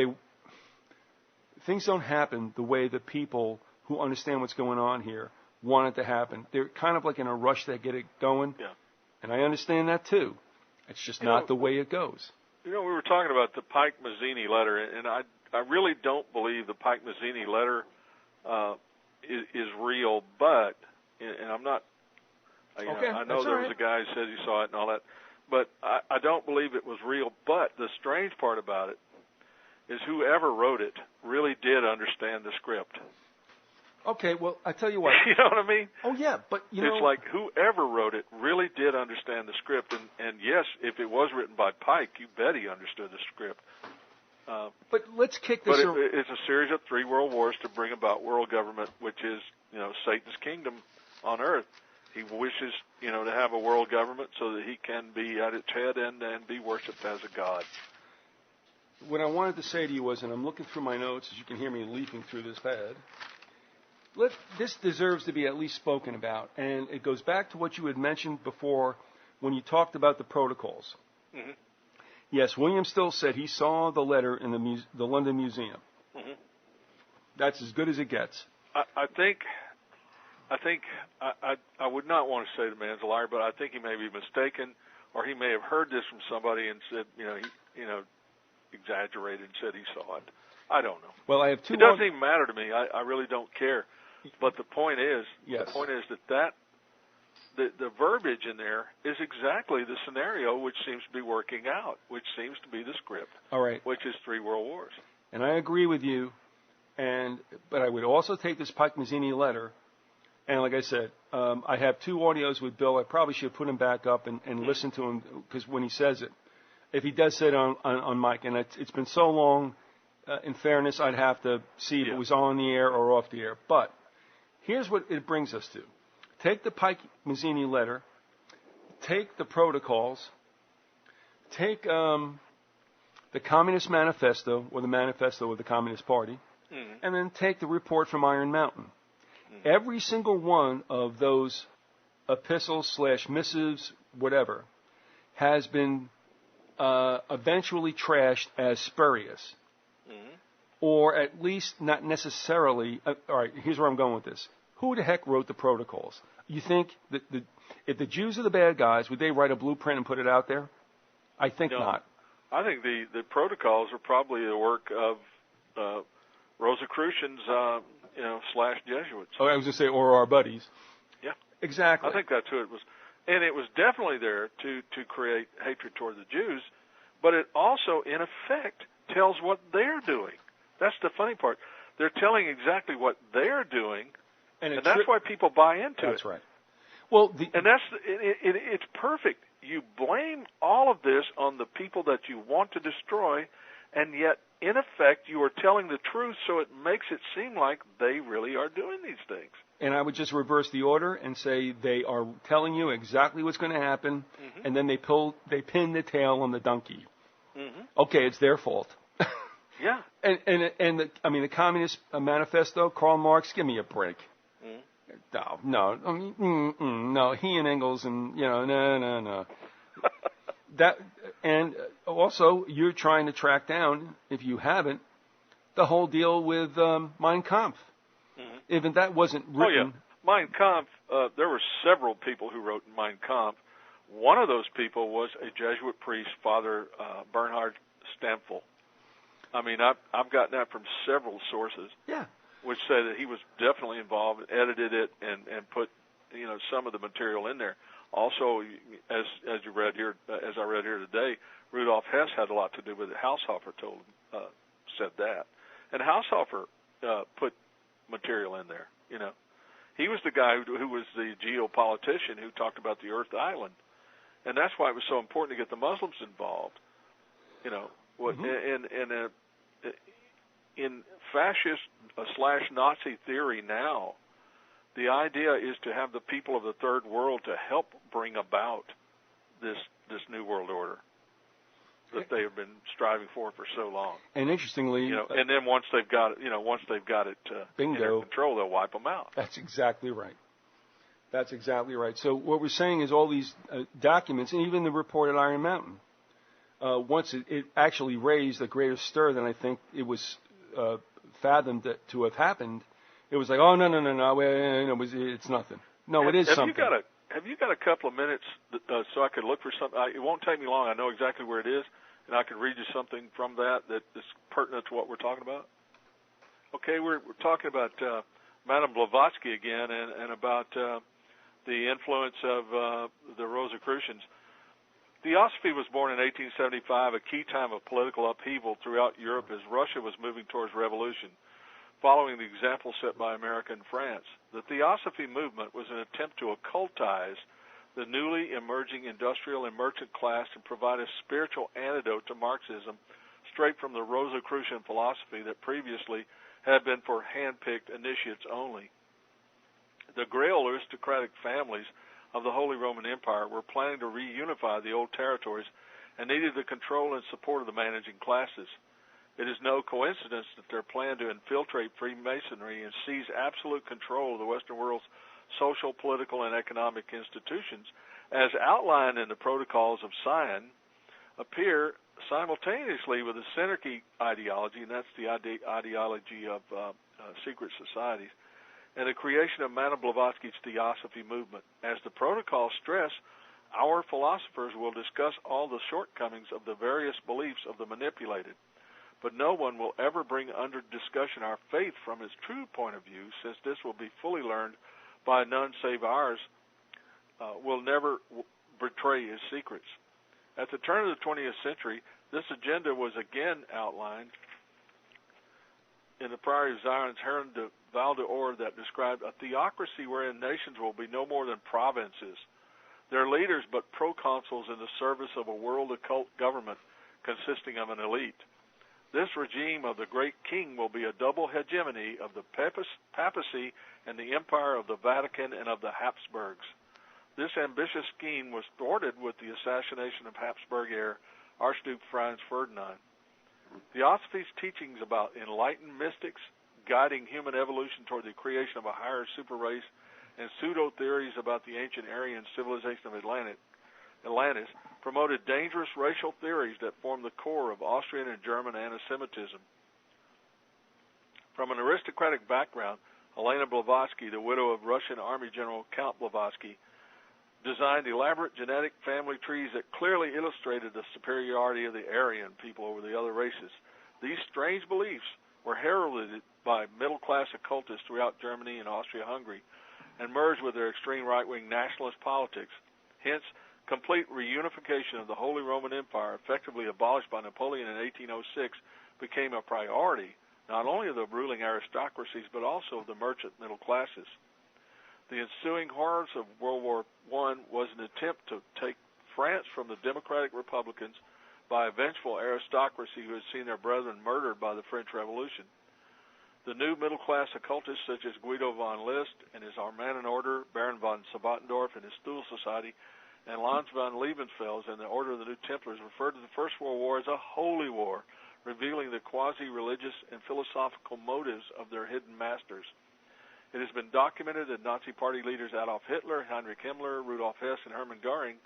the people who understand what's going on here want it to happen. They're kind of like in a rush to get it going. Yeah. And I understand that too. It's just not the way it goes. We were talking about the Pike-Mazzini letter, and I really don't believe the Pike-Mazzini letter is real, but, and I'm not, I know there was a guy who said he saw it and all that, but I don't believe it was real. But the strange part about it is whoever wrote it really did understand the script. Okay, well, I tell you what. You know what I mean? Oh, yeah, but, you know. It's like whoever wrote it really did understand the script. And yes, if it was written by Pike, you bet he understood the script. But let's kick this. But it's a series of 3 world wars to bring about world government, which is, Satan's kingdom on earth. He wishes, to have a world government so that he can be at its head and be worshipped as a god. What I wanted to say to you was, and I'm looking through my notes, as you can hear me leafing through this pad, this deserves to be at least spoken about. And it goes back to what you had mentioned before when you talked about the protocols. Mm-hmm. Yes, William Still said he saw the letter in the London Museum. Mm-hmm. That's as good as it gets. I think I would not want to say the man's a liar, but I think he may be mistaken, or he may have heard this from somebody and said, he exaggerated and said he saw it. I don't know. Well, I have two. It doesn't even matter to me. I really don't care. But the point is, yes. that the verbiage in there is exactly the scenario which seems to be working out, which seems to be the script. All right. Which is 3 world wars. And I agree with you. But I would also take this Pike Mazzini letter, and like I said, I have 2 audios with Bill. I probably should put him back up and listen to him, because when he says it, if he does say it on mic, and it's been so long, in fairness, I'd have to see if it was on the air or off the air. But here's what it brings us to. Take the Pike Mazzini letter, take the protocols, take the Communist Manifesto, or the Manifesto of the Communist Party, and then take the report from Iron Mountain. Every single one of those epistles / missives, whatever, has been eventually trashed as spurious. Or at least not necessarily. All right, here's where I'm going with this. Who the heck wrote the protocols? You think that if the Jews are the bad guys, would they write a blueprint and put it out there? I think not. I think the protocols are probably the work of Rosicrucians, / Jesuits. Oh, I was going to say, or our buddies. Yeah. Exactly. I think that's who it was. And it was definitely there to create hatred toward the Jews, but it also, in effect, tells what they're doing. That's the funny part. They're telling exactly what they're doing, and that's why people buy into it. That's right. Well, and it's perfect. You blame all of this on the people that you want to destroy, and yet, in effect, you are telling the truth, so it makes it seem like they really are doing these things. And I would just reverse the order and say they are telling you exactly what's going to happen, and then they pin the tail on the donkey. Okay, it's their fault. Yeah. And the Communist Manifesto, Karl Marx, give me a break. No. I mean, no. He and Engels and no. That, and also you're trying to track down, if you haven't, the whole deal with Mein Kampf. Even that wasn't written. Oh yeah, Mein Kampf. There were several people who wrote Mein Kampf. One of those people was a Jesuit priest, Father Bernhard Stempfel. I mean, I've gotten that from several sources. Yeah. Which say that he was definitely involved, edited it, and put some of the material in there. Also, as you read here, as I read here today, Rudolf Hess had a lot to do with it. Haushofer said that, and Haushofer put material in there. He was the guy who was the geopolitician who talked about the Earth Island, and that's why it was so important to get the Muslims involved. In fascist / Nazi theory now, the idea is to have the people of the Third World to help bring about this new world order that they have been striving for so long. And interestingly, and then once they've got it bingo, under control, they'll wipe them out. That's exactly right. So what we're saying is all these documents, and even the report at Iron Mountain, once it actually raised a greater stir than I think it was fathomed to have happened. It was like, oh no, it's nothing. No, it is something. Have you got a couple of minutes so I could look for something? It won't take me long. I know exactly where it is, and I can read you something from that is pertinent to what we're talking about. Okay, we're talking about Madame Blavatsky again, and about the influence of the Rosicrucians. Theosophy was born in 1875, a key time of political upheaval throughout Europe as Russia was moving towards revolution, following the example set by America and France. The Theosophy movement was an attempt to occultize the newly emerging industrial and merchant class and provide a spiritual antidote to Marxism straight from the Rosicrucian philosophy that previously had been for hand-picked initiates only. The Grail aristocratic families of the Holy Roman Empire were planning to reunify the old territories and needed the control and support of the managing classes. It is no coincidence that their plan to infiltrate Freemasonry and seize absolute control of the Western world's social, political, and economic institutions, as outlined in the Protocols of Sion, appear simultaneously with the Synarchy ideology, and that's the ideology of secret societies, and the creation of Madame Blavatsky's Theosophy movement. As the protocols stress, our philosophers will discuss all the shortcomings of the various beliefs of the manipulated, but no one will ever bring under discussion our faith from its true point of view, since this will be fully learned by none save ours, will never betray his secrets. At the turn of the 20th century, this agenda was again outlined in the Priory of Zion's Heron de Val d'Or that described a theocracy wherein nations will be no more than provinces, their leaders but proconsuls in the service of a world occult government consisting of an elite. This regime of the great king will be a double hegemony of the papacy and the empire of the Vatican and of the Habsburgs. This ambitious scheme was thwarted with the assassination of Habsburg heir Archduke Franz Ferdinand. Theosophy's teachings about enlightened mystics guiding human evolution toward the creation of a higher super race and pseudo-theories about the ancient Aryan civilization of Atlantis promoted dangerous racial theories that formed the core of Austrian and German anti-Semitism. From an aristocratic background, Helena Blavatsky, the widow of Russian Army General Count Blavatsky, designed elaborate genetic family trees that clearly illustrated the superiority of the Aryan people over the other races. These strange beliefs were heralded by middle-class occultists throughout Germany and Austria-Hungary and merged with their extreme right-wing nationalist politics. Hence, complete reunification of the Holy Roman Empire, effectively abolished by Napoleon in 1806, became a priority not only of the ruling aristocracies but also of the merchant middle classes. The ensuing horrors of World War I was an attempt to take France from the democratic republicans by a vengeful aristocracy who had seen their brethren murdered by the French Revolution. The new middle-class occultists such as Guido von List and his Armanen Order, Baron von Sabotendorf and his Thule Society, and Lanz von Liebenfels and the Order of the New Templars referred to the First World War as a holy war, revealing the quasi-religious and philosophical motives of their hidden masters. It has been documented that Nazi Party leaders Adolf Hitler, Heinrich Himmler, Rudolf Hess, and Hermann Göring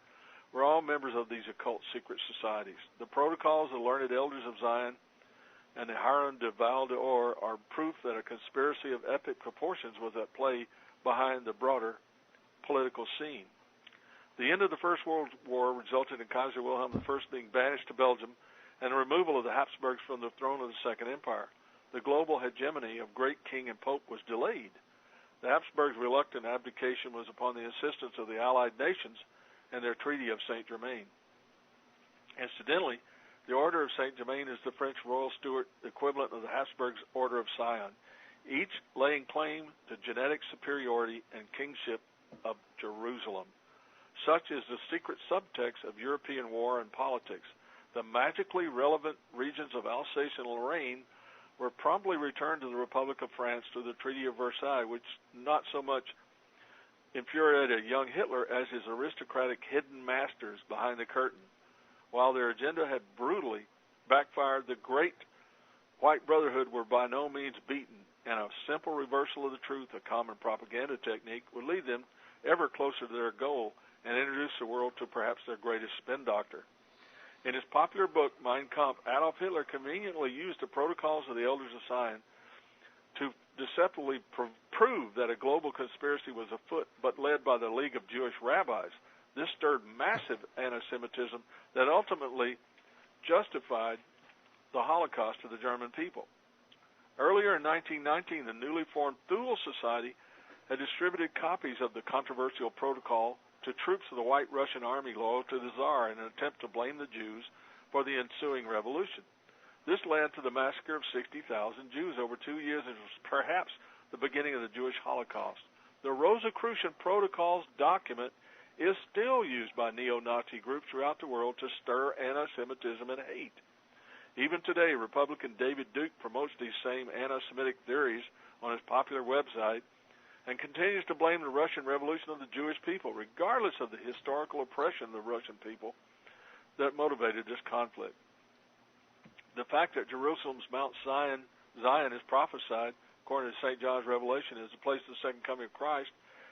were all members of these occult secret societies. The protocols of the learned elders of Zion and the Heron de Val d'Or are proof that a conspiracy of epic proportions was at play behind the broader political scene. The end of the First World War resulted in Kaiser Wilhelm I being banished to Belgium and the removal of the Habsburgs from the throne of the Second Empire. The global hegemony of great king and pope was delayed. The Habsburgs' reluctant abdication was upon the insistence of the Allied nations and their Treaty of Saint-Germain. Incidentally, the Order of Saint-Germain is the French royal Stuart equivalent of the Habsburgs' Order of Sion, each laying claim to genetic superiority and kingship of Jerusalem. Such is the secret subtext of European war and politics. The magically relevant regions of Alsace and Lorraine were promptly returned to the Republic of France through the Treaty of Versailles, which not so much infuriated young Hitler as his aristocratic hidden masters behind the curtain. While their agenda had brutally backfired, the great White Brotherhood were by no means beaten, and a simple reversal of the truth, a common propaganda technique, would lead them ever closer to their goal and introduce the world to perhaps their greatest spin doctor. In his popular book, Mein Kampf, Adolf Hitler conveniently used the protocols of the Elders of Zion to deceptively prove that a global conspiracy was afoot, but led by the League of Jewish Rabbis. This stirred massive anti-Semitism that ultimately justified the Holocaust of the German people. Earlier in 1919, the newly formed Thule Society had distributed copies of the controversial protocol to troops of the White Russian Army loyal to the Tsar in an attempt to blame the Jews for the ensuing revolution. This led to the massacre of 60,000 Jews over 2 years and was perhaps the beginning of the Jewish Holocaust. The Rosicrucian Protocols document is still used by neo-Nazi groups throughout the world to stir anti-Semitism and hate. Even today, Republican David Duke promotes these same anti-Semitic theories on his popular website and continues to blame the Russian Revolution on the Jewish people, regardless of the historical oppression of the Russian people that motivated this conflict. The fact that Jerusalem's Mount Zion is prophesied, according to St. John's Revelation, as the place of the second coming of Christ,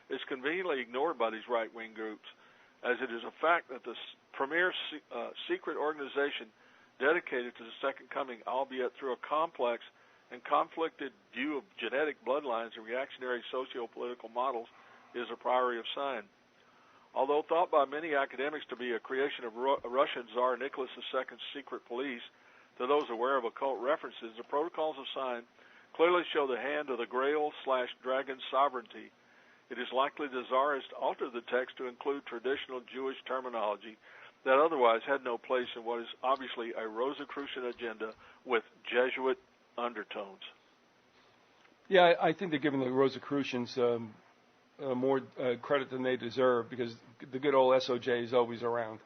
is conveniently ignored by these right-wing groups, as it is a fact that the premier secret organization dedicated to the second coming, albeit through a complex and conflicted view of genetic bloodlines and reactionary socio-political models, is a priori of Zion. Although thought by many academics to be a creation of Russian Tsar Nicholas II's secret police, to those aware of occult references, the Protocols of Zion clearly show the hand of the Grail/Dragon sovereignty. It is likely the Tsarists altered the text to include traditional Jewish terminology that otherwise had no place in what is obviously a Rosicrucian agenda with Jesuit undertones. Yeah, I think they're giving the Rosicrucians more credit than they deserve, because the good old SOJ is always around.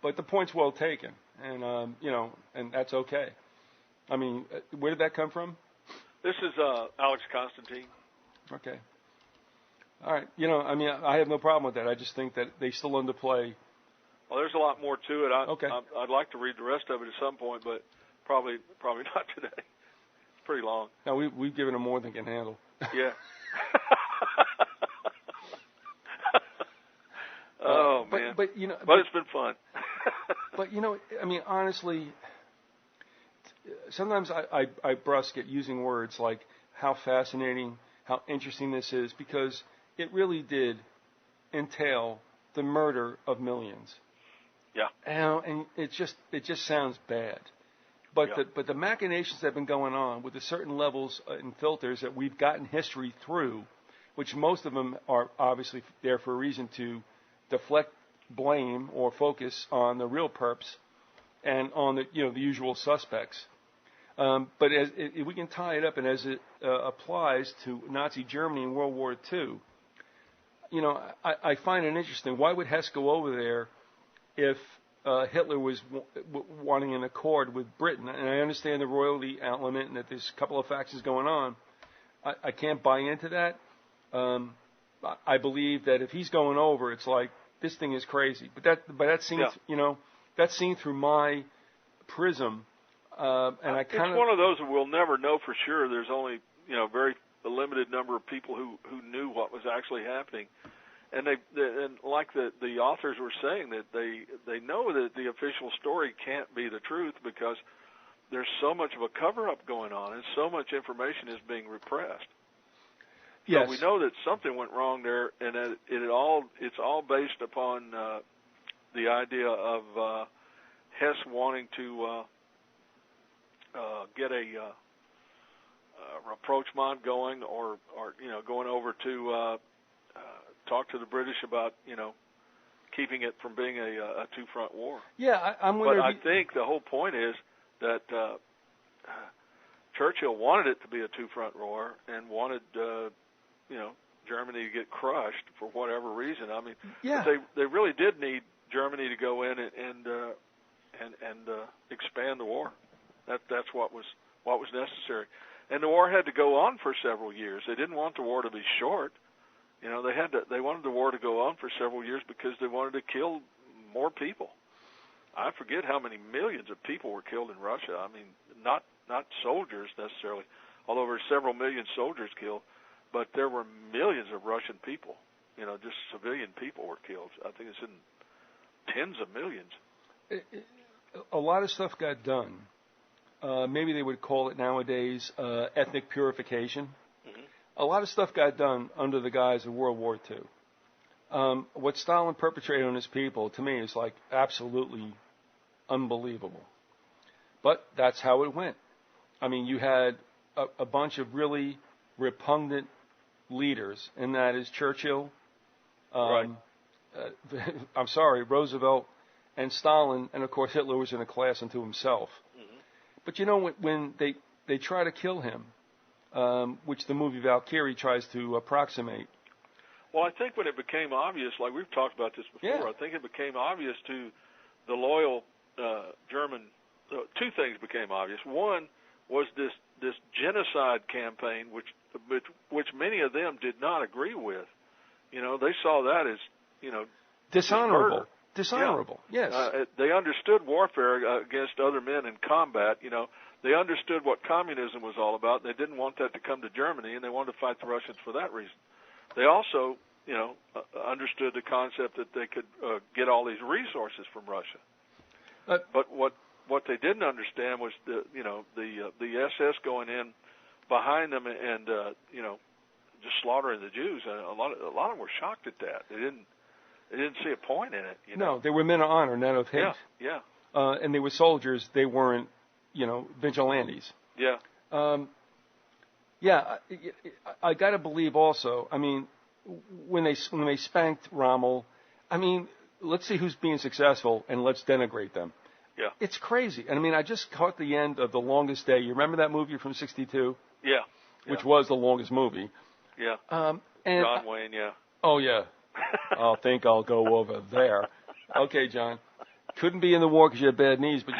But the point's well taken, and and that's okay. I mean, where did that come from? This is Alex Constantine. Okay. All right. I have no problem with that. I just think that they still underplay. Well, there's a lot more to it. Okay. I'd like to read the rest of it at some point, but probably not today. It's pretty long. No, we've given them more than can handle. Yeah. Oh, man. But it's been fun. But, honestly, sometimes I brusque at using words like how fascinating, how interesting this is, because it really did entail the murder of millions. Yeah. And it just sounds bad. But yeah. the machinations that have been going on with the certain levels and filters that we've gotten history through, which most of them are obviously there for a reason to deflect blame or focus on the real perps and on the usual suspects. But if we can tie it up, and as it applies to Nazi Germany in World War II, I find it interesting. Why would Hess go over there if Hitler was wanting an accord with Britain? And I understand the royalty element and that there's a couple of factions going on. I can't buy into that. I believe that if he's going over, it's like, this thing is crazy. But that's seen, that's seen through my prism. And I kind of, it's one of those that we'll never know for sure. There's only, very a limited number of people who knew what was actually happening. And and like the authors were saying, that they know that the official story can't be the truth because there's so much of a cover-up going on and so much information is being repressed. Yes. So we know that something went wrong there, and that it's all based upon the idea of Hess wanting to get a rapprochement going, or going over to talk to the British about keeping it from being a two-front war. Yeah, But I think the whole point is that Churchill wanted it to be a two-front war and wanted Germany to get crushed for whatever reason. I mean, yeah. They really did need Germany to go in and expand the war. That's what was necessary. And the war had to go on for several years. They didn't want the war to be short. They wanted the war to go on for several years because they wanted to kill more people. I forget how many millions of people were killed in Russia. I mean, not soldiers necessarily, although there were several million soldiers killed, but there were millions of Russian people. Just civilian people were killed. I think it's in tens of millions. A lot of stuff got done. Maybe they would call it nowadays ethnic purification. Mm-hmm. A lot of stuff got done under the guise of World War II. What Stalin perpetrated on his people, to me, is like absolutely unbelievable. But that's how it went. I mean, you had a bunch of really repugnant leaders, and that is Churchill, right. I'm sorry, Roosevelt and Stalin, and of course Hitler was in a class unto himself. Mm-hmm. But you know, when they try to kill him, which the movie Valkyrie tries to approximate. Well, I think when it became obvious, like we've talked about this before, I think it became obvious to the loyal German. Two things became obvious. One was this genocide campaign, which many of them did not agree with. You know, they saw that as, you know, dishonorable. Dishonorable. Yeah. Yes. They understood warfare against other men in combat. You know, they understood what communism was all about. They didn't want that to come to Germany, and they wanted to fight the Russians for that reason. They also, you know, understood the concept that they could get all these resources from Russia. But what they didn't understand was the SS going in behind them and you know, just slaughtering the Jews. And a lot of them were shocked at that. They didn't see a point in it. You know? No, they were men of honor, not of hate. Yeah. And they were soldiers. They weren't, you know, vigilantes. Yeah. I got to believe also. I mean, when they spanked Rommel, I mean, let's see who's being successful and let's denigrate them. Yeah. It's crazy. And I mean, I just caught the end of The Longest Day. You remember that movie from '62? Yeah. Which was the longest movie. Yeah. And John Wayne. Yeah. Oh yeah. I think I'll go over there. Okay, John. Couldn't be in the war because you had bad knees, but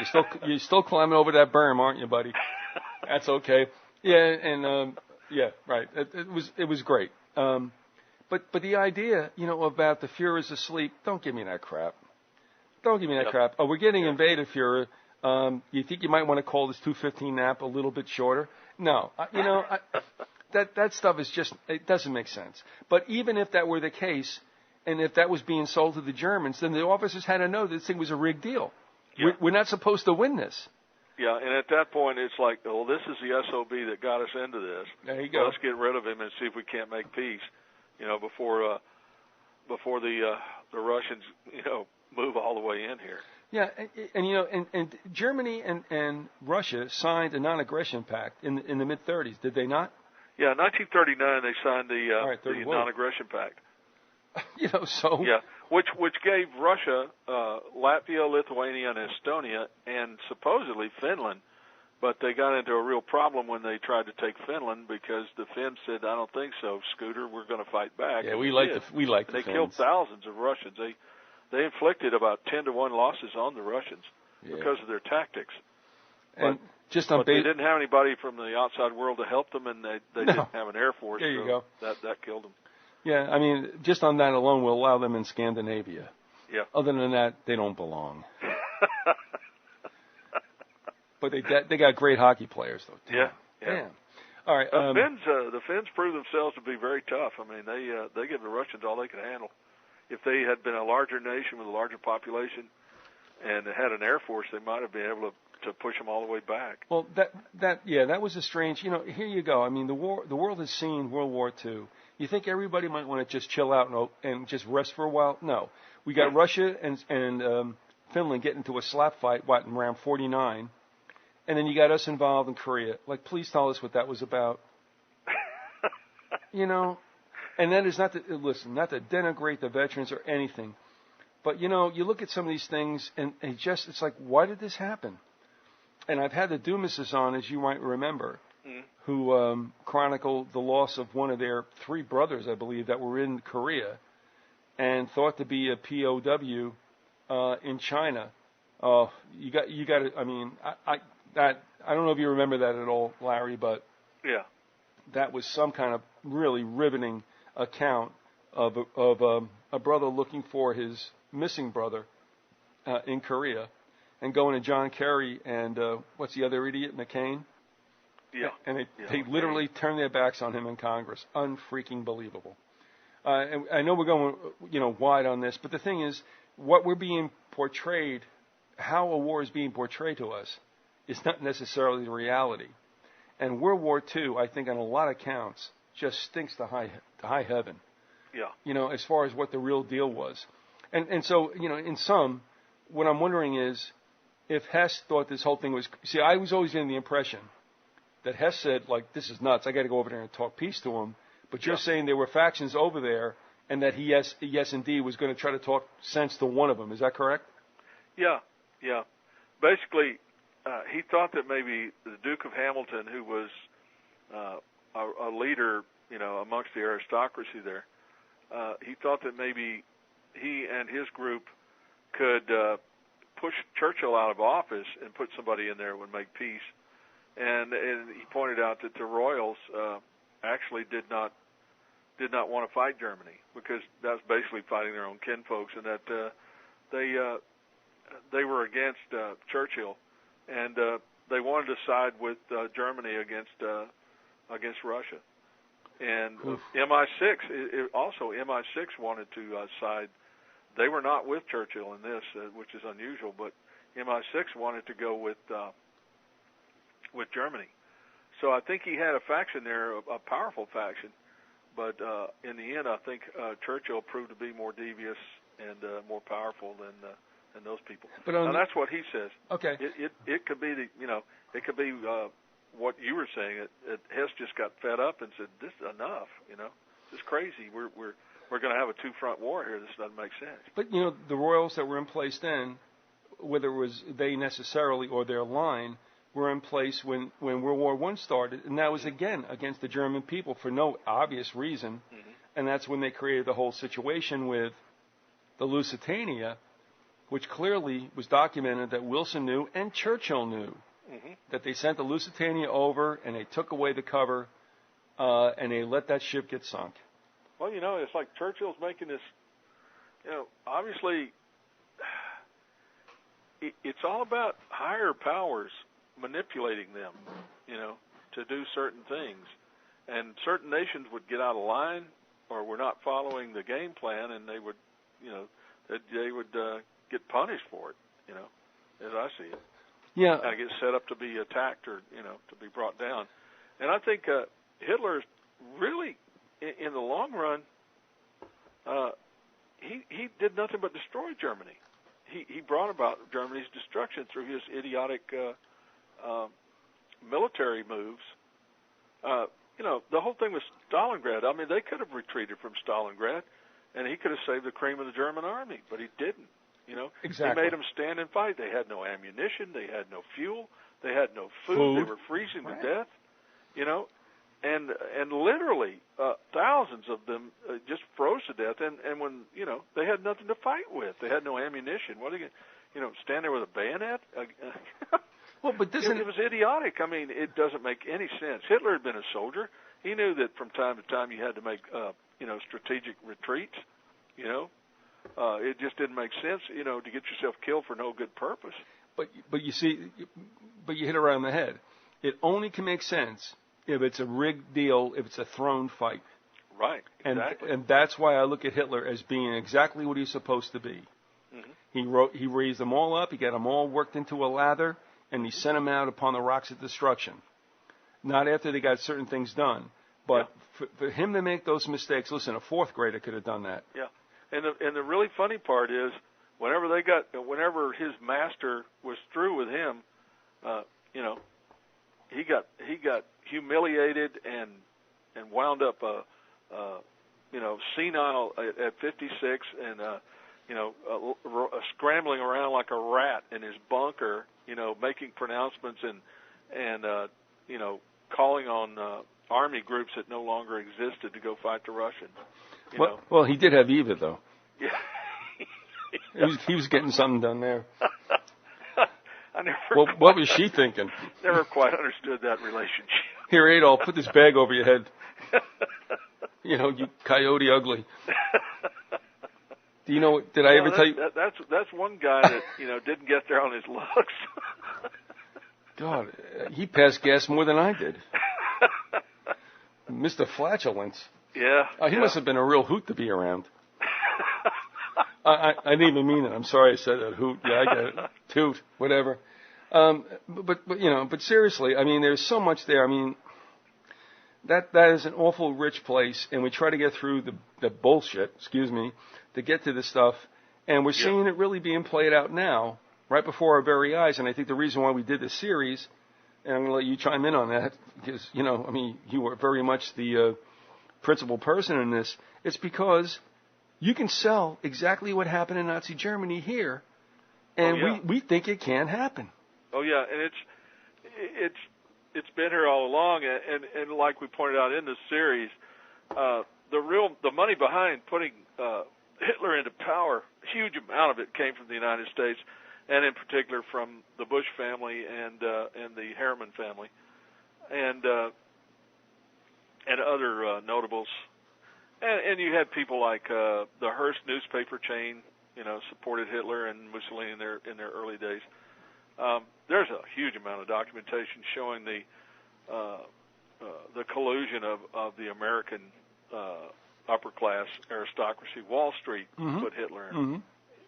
you're still climbing over that berm, aren't you, buddy? That's okay. Yeah, and yeah, right. It was great. But the idea, you know, about the Führer's asleep, don't give me that crap. Don't give me that crap. Oh, we're getting invaded, Führer. You think you might want to call this 2:15 nap a little bit shorter? No. You know, that stuff is just, it doesn't make sense. But even if that were the case, and if that was being sold to the Germans, then the officers had to know this thing was a rigged deal. Yeah. We're not supposed to win this. Yeah, and at that point, it's like, well, this is the SOB that got us into this. There you go. Let's get rid of him and see if we can't make peace, you know, before the Russians, you know, move all the way in here. Yeah, and you know, and Germany and Russia signed a non-aggression pact in the mid-30s, did they not? Yeah, in 1939 they signed the non-aggression pact. You know, so yeah, which gave Russia, Latvia, Lithuania, and Estonia, and supposedly Finland, but they got into a real problem when they tried to take Finland because the Finns said, "I don't think so, Scooter. We're going to fight back." Yeah, we like the Finns. They killed thousands of Russians. They inflicted about 10-1 losses on the Russians because of their tactics. And but they didn't have anybody from the outside world to help them, and they didn't have an air force. There you go. That killed them. Yeah, I mean, just on that alone, we'll allow them in Scandinavia. Yeah. Other than that, they don't belong. But they got great hockey players, though. Damn. Yeah. All right. The Finns proved themselves to be very tough. I mean, they give the Russians all they could handle. If they had been a larger nation with a larger population and had an air force, they might have been able to push them all the way back. Well, that was a strange. You know, here you go. I mean, the world has seen World War II. You think everybody might want to just chill out and just rest for a while? No. We got Russia and Finland getting into a slap fight, in round 49, and then you got us involved in Korea. Like, please tell us what that was about. You know, and that is not to denigrate the veterans or anything, but you know, you look at some of these things and it's like, why did this happen? And I've had the Dumases on, as you might remember, who chronicled the loss of one of their 3 brothers, I believe, that were in Korea and thought to be a POW in China. You got to. I mean, I don't know if you remember that at all, Larry, but yeah, that was some kind of really riveting account of a brother looking for his missing brother in Korea, and going to John Kerry and what's the other idiot, McCain? Yeah. And they literally turned their backs on him in Congress. Unfreaking believable. And I know we're going, you know, wide on this, but the thing is, what we're being portrayed, how a war is being portrayed to us, is not necessarily the reality. And World War II, I think, on a lot of counts, just stinks to high heaven. Yeah. You know, as far as what the real deal was. And so, you know, in sum, what I'm wondering is, if Hess thought this whole thing was... See, I was always getting the impression that Hess said, like, this is nuts, I got to go over there and talk peace to him. But you're saying there were factions over there and that he, yes, indeed, was going to try to talk sense to one of them. Is that correct? Yeah. Basically, he thought that maybe the Duke of Hamilton, who was a leader, amongst the aristocracy there, he thought that maybe he and his group could push Churchill out of office and put somebody in there who would make peace. And he pointed out that the royals actually did not want to fight Germany, because that's basically fighting their own kinfolks, and that they were against Churchill, and they wanted to side with Germany against Russia. And MI6 also MI6 wanted to side. They were not with Churchill in this, which is unusual, but MI6 wanted to go with Germany. So I think he had a faction there, a powerful faction. But in the end, I think Churchill proved to be more devious and more powerful than those people. But now that's what he says. Okay. It could be it could be what you were saying. Hess just got fed up and said, "This is enough. This is crazy. We're going to have a two-front war here. This doesn't make sense." But the royals that were in place then, whether it was they necessarily or their line, were in place when World War I started, and that was again against the German people for no obvious reason, and that's when they created the whole situation with the Lusitania, which clearly was documented that Wilson knew and Churchill knew that they sent the Lusitania over and they took away the cover and they let that ship get sunk. Well, it's like Churchill's making this, obviously it's all about higher powers manipulating them, to do certain things. And certain nations would get out of line or were not following the game plan, and they would, get punished for it, as I see it. Yeah. And get set up to be attacked or, to be brought down. And I think Hitler really, in the long run, he did nothing but destroy Germany. He brought about Germany's destruction through his idiotic military moves. The whole thing with Stalingrad, I mean, they could have retreated from Stalingrad, and he could have saved the cream of the German army, but he didn't. Exactly. He made them stand and fight. They had no ammunition. They had no fuel. They had no food. They were freezing to death. And literally thousands of them just froze to death. And when they had nothing to fight with, they had no ammunition. What are you going to stand there with a bayonet? Well, but it was idiotic. I mean, it doesn't make any sense. Hitler had been a soldier. He knew that from time to time you had to make strategic retreats. It just didn't make sense, to get yourself killed for no good purpose. But you see, you hit it right on the head. It only can make sense if it's a rigged deal, if it's a thrown fight. Right. Exactly. And that's why I look at Hitler as being exactly what he's supposed to be. He raised them all up. He got them all worked into a lather, and he sent them out upon the rocks of destruction. Not after they got certain things done, but for him to make those mistakes. Listen, a fourth grader could have done that. Yeah. And the really funny part is, whenever his master was through with him, he got humiliated and wound up senile at 56 and scrambling around like a rat in his bunker, making pronouncements and calling on army groups that no longer existed to go fight the Russians. Well, he did have Eva, though. Yeah. He was getting something done there. What was she thinking? Never quite understood that relationship. Here, Adolf, put this bag over your head. You coyote ugly. Do you know? Did I ever tell you? That's one guy that didn't get there on his looks. God, he passed gas more than I did. Mr. Flatulence. Yeah. He must have been a real hoot to be around. I didn't even mean it. I'm sorry I said that. Hoot. Yeah, I get it. Toot. Whatever. But seriously, I mean, there's so much there. I mean, that is an awful rich place, and we try to get through the bullshit, to get to this stuff, and we're seeing it really being played out now, right before our very eyes. And I think the reason why we did this series, and I'm going to let you chime in on that, because, you were very much the principal person in this, it's because You can sell exactly what happened in Nazi Germany here, and we think it can happen. Oh yeah, and it's been here all along, and like we pointed out in this series, the money behind putting Hitler into power, a huge amount of it came from the United States, and in particular from the Bush family and the Harriman family, and other notables. And you had people like the Hearst newspaper chain, supported Hitler and Mussolini in their early days. There's a huge amount of documentation showing the collusion of the American upper class aristocracy. Wall Street put Hitler and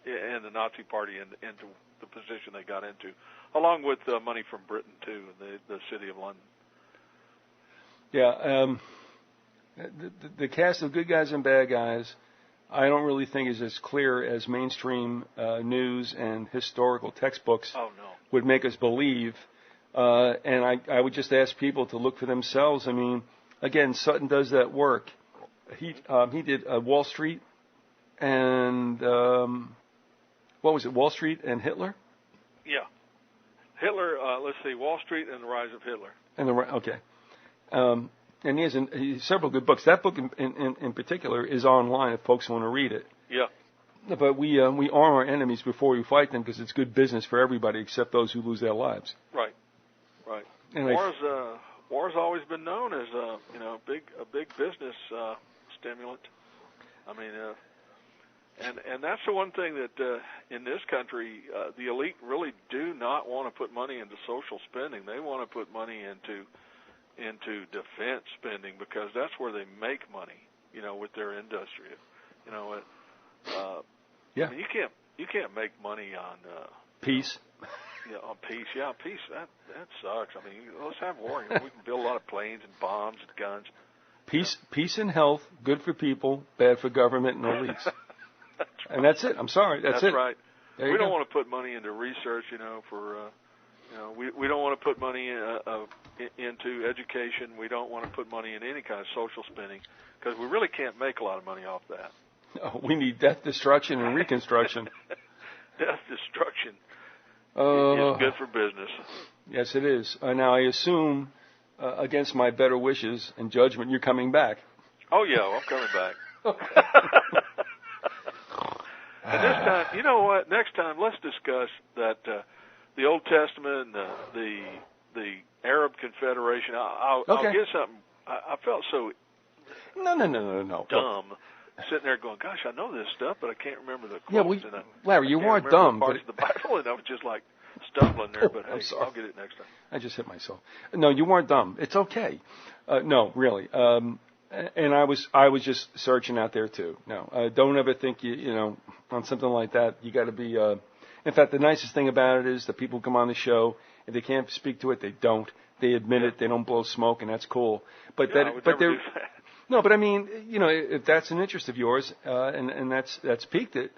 the Nazi Party into the position they got into, along with money from Britain too, the city of London. Yeah. The cast of good guys and bad guys, I don't really think is as clear as mainstream news and historical textbooks would make us believe. And I would just ask people to look for themselves. I mean, again, Sutton does that work. He did Wall Street and what was it? Wall Street and Hitler? Yeah, Hitler. Let's see, Wall Street and the Rise of Hitler. Okay. And he has several good books. That book in particular is online if folks want to read it. Yeah. But we arm our enemies before we fight them because it's good business for everybody except those who lose their lives. Right. And war's always been known as a big business stimulant. I mean, and that's the one thing that in this country the elite really do not want to put money into social spending. They want to put money into defense spending because that's where they make money, with their industry. Yeah. I mean, you can't make money on peace. Yeah, on peace. Yeah, peace. That sucks. I mean, let's have war. We can build a lot of planes and bombs and guns. Peace and health, good for people, bad for government and elites. That's right. And that's it. I'm sorry. That's it. That's right. We don't go. want to put money into research, we don't want to put money into education. We don't want to put money in any kind of social spending because we really can't make a lot of money off that. No, we need death, destruction, and reconstruction. Death, destruction is good for business. Yes, it is. Now, I assume, against my better wishes and judgment, you're coming back. Oh, yeah, I'm coming back. And this time, you know what? Next time, let's discuss that the Old Testament and the Arab Confederation. I'll get something. I felt so dumb sitting there going, "Gosh, I know this stuff, but I can't remember the quotes." Larry, you weren't dumb, parts of the Bible, and I was just like stumbling there. But hey, I'll get it next time. I just hit myself. No, you weren't dumb. It's okay. No, really. And I was just searching out there too. No, don't ever think you on something like that. You got to be. In fact, the nicest thing about it is the people who come on the show, if they can't speak to it, they don't. They admit it. They don't blow smoke, and that's cool. But no, but I mean, if that's an interest of yours, and that's piqued it,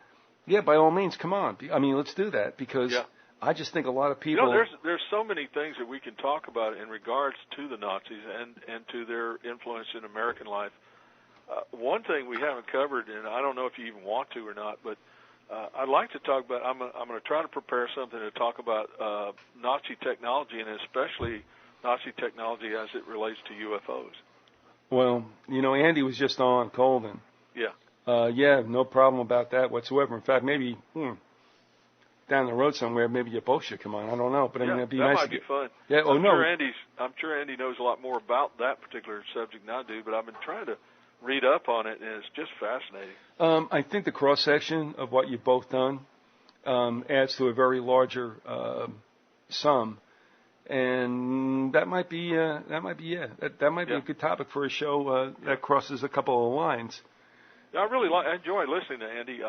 yeah, by all means, come on. I mean, let's do that because I just think a lot of people. There's so many things that we can talk about in regards to the Nazis and to their influence in American life. One thing we haven't covered, and I don't know if you even want to or not, but I'd like to talk about. I'm going to try to prepare something to talk about Nazi technology, and especially Nazi technology as it relates to UFOs. Well, Andy was just on Colden. Yeah. Yeah, no problem about that whatsoever. In fact, maybe down the road somewhere, maybe you both should come on. I don't know, but I mean, it'd be nice. That might be fun. Yeah. I'm sure Andy knows a lot more about that particular subject than I do, but I've been trying to read up on it, and it's just fascinating. I think the cross section of what you've both done adds to a very larger sum. And that might be a good topic for a show that crosses a couple of lines. I really enjoy listening to Andy.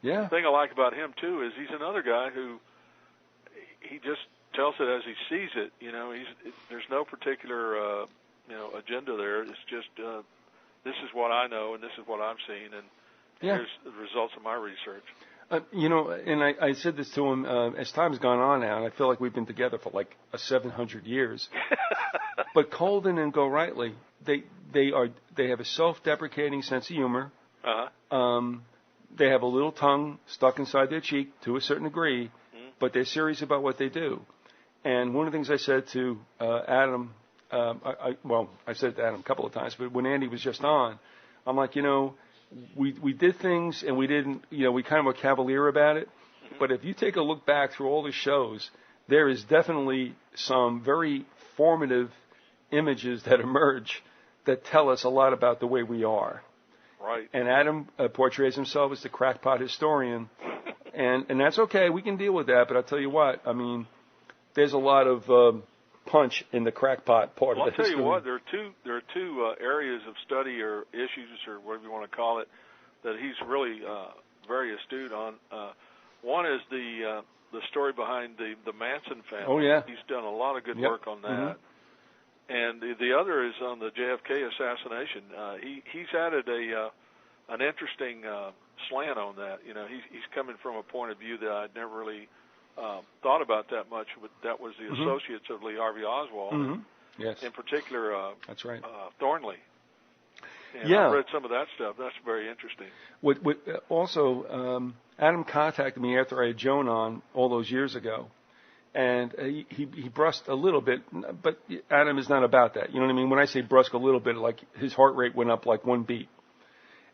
The thing I like about him too is he's another guy who he just tells it as he sees it. There's no particular agenda there. It's just this is what I know and this is what I'm seeing, and here's the results of my research. And I said this to him as time's gone on now, and I feel like we've been together for like 700 years. But Colden and Go Rightly, they have a self-deprecating sense of humor. Uh-huh. They have a little tongue stuck inside their cheek to a certain degree, but they're serious about what they do. And one of the things I said to Adam, I said it to Adam a couple of times, but when Andy was just on, I'm like, we did things and we didn't, we kind of were cavalier about it. But if you take a look back through all the shows, there is definitely some very formative images that emerge that tell us a lot about the way we are. Right. And Adam portrays himself as the crackpot historian, and that's okay. We can deal with that. But I'll tell you what, I mean, there's a lot of punch in the crackpot part of the history. I'll tell you what, there are two areas of study or issues or whatever you want to call it that he's really very astute on. One is the story behind the Manson family. Oh yeah, he's done a lot of good work on that. Mm-hmm. And the other is on the JFK assassination. He's added an interesting slant on that. He's coming from a point of view that I'd never really thought about that much. But that was the associates of Lee Harvey Oswald. Mm-hmm. Yes. In particular, that's right. Thornley. And yeah. I've read some of that stuff. That's very interesting. Also, Adam contacted me after I had Joan on all those years ago. And he brusqued a little bit, but Adam is not about that. You know what I mean? When I say brusque a little bit, like his heart rate went up like one beat.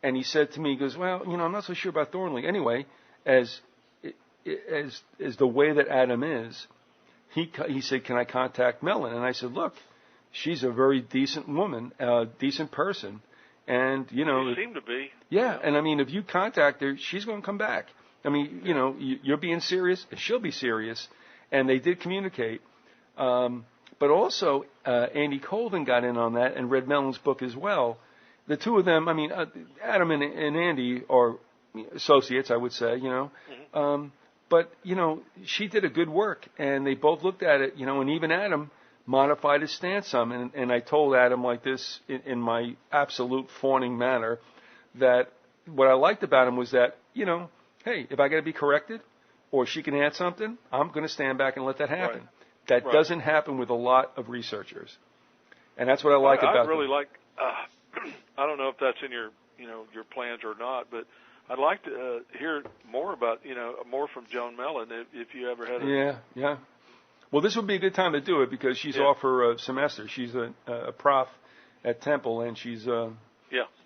And he said to me, he goes, well, I'm not so sure about Thornley. Anyway, as the way that Adam is, he said, can I contact Mellon? And I said, look, she's a very decent woman, a decent person. And, You seem to be. Yeah, and I mean, if you contact her, she's going to come back. I mean, you're being serious, she'll be serious. And they did communicate. But also, Andy Colvin got in on that and read Mellon's book as well. The two of them, I mean, Adam and Andy are associates, I would say, but, she did a good work. And they both looked at it, and even Adam modified his stance some. And I told Adam like this in my absolute fawning manner that what I liked about him was that, hey, if I got to be corrected, or she can add something, I'm going to stand back and let that happen. Right. That doesn't happen with a lot of researchers. And that's what I like about I really them. like, I don't know if that's in your plans or not, but I'd like to hear more about, more from Joan Mellon if you ever had Yeah. Well, this would be a good time to do it because she's off her semester. She's a prof at Temple, and she's, well,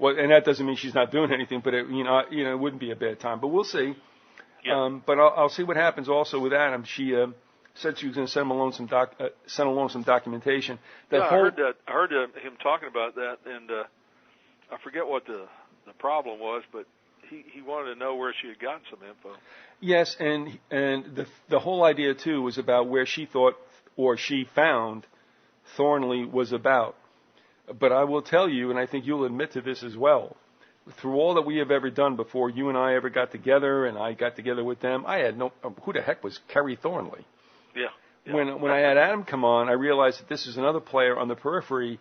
and that doesn't mean she's not doing anything, but it wouldn't be a bad time. But we'll see. Yeah. But I'll see what happens also with Adam. She said she was going to send along some documentation. I heard that. I heard him talking about that, and I forget what the problem was, but he wanted to know where she had gotten some info. Yes, and the whole idea too was about where she thought or she found Thornley was about. But I will tell you, and I think you'll admit to this as well. Through all that we have ever done before you and I ever got together, and I got together with them, I had who the heck was Kerry Thornley? Yeah. When I had Adam come on, I realized that this is another player on the periphery,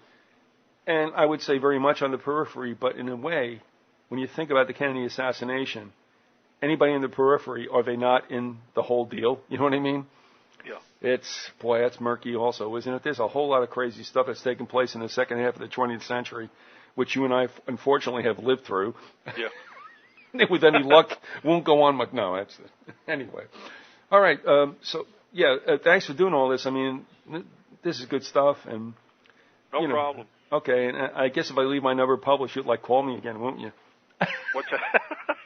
and I would say very much on the periphery, but in a way, when you think about the Kennedy assassination, anybody in the periphery, are they not in the whole deal? You know what I mean? Yeah. That's murky also, isn't it? There's a whole lot of crazy stuff that's taken place in the second half of the 20th century, which you and I, unfortunately, have lived through. Yeah. With any luck, won't go on much. No, that's it. Anyway. All right. Thanks for doing all this. I mean, this is good stuff. And no problem. Okay, and I guess if I leave my number published, you'd call me again, won't you? What's that?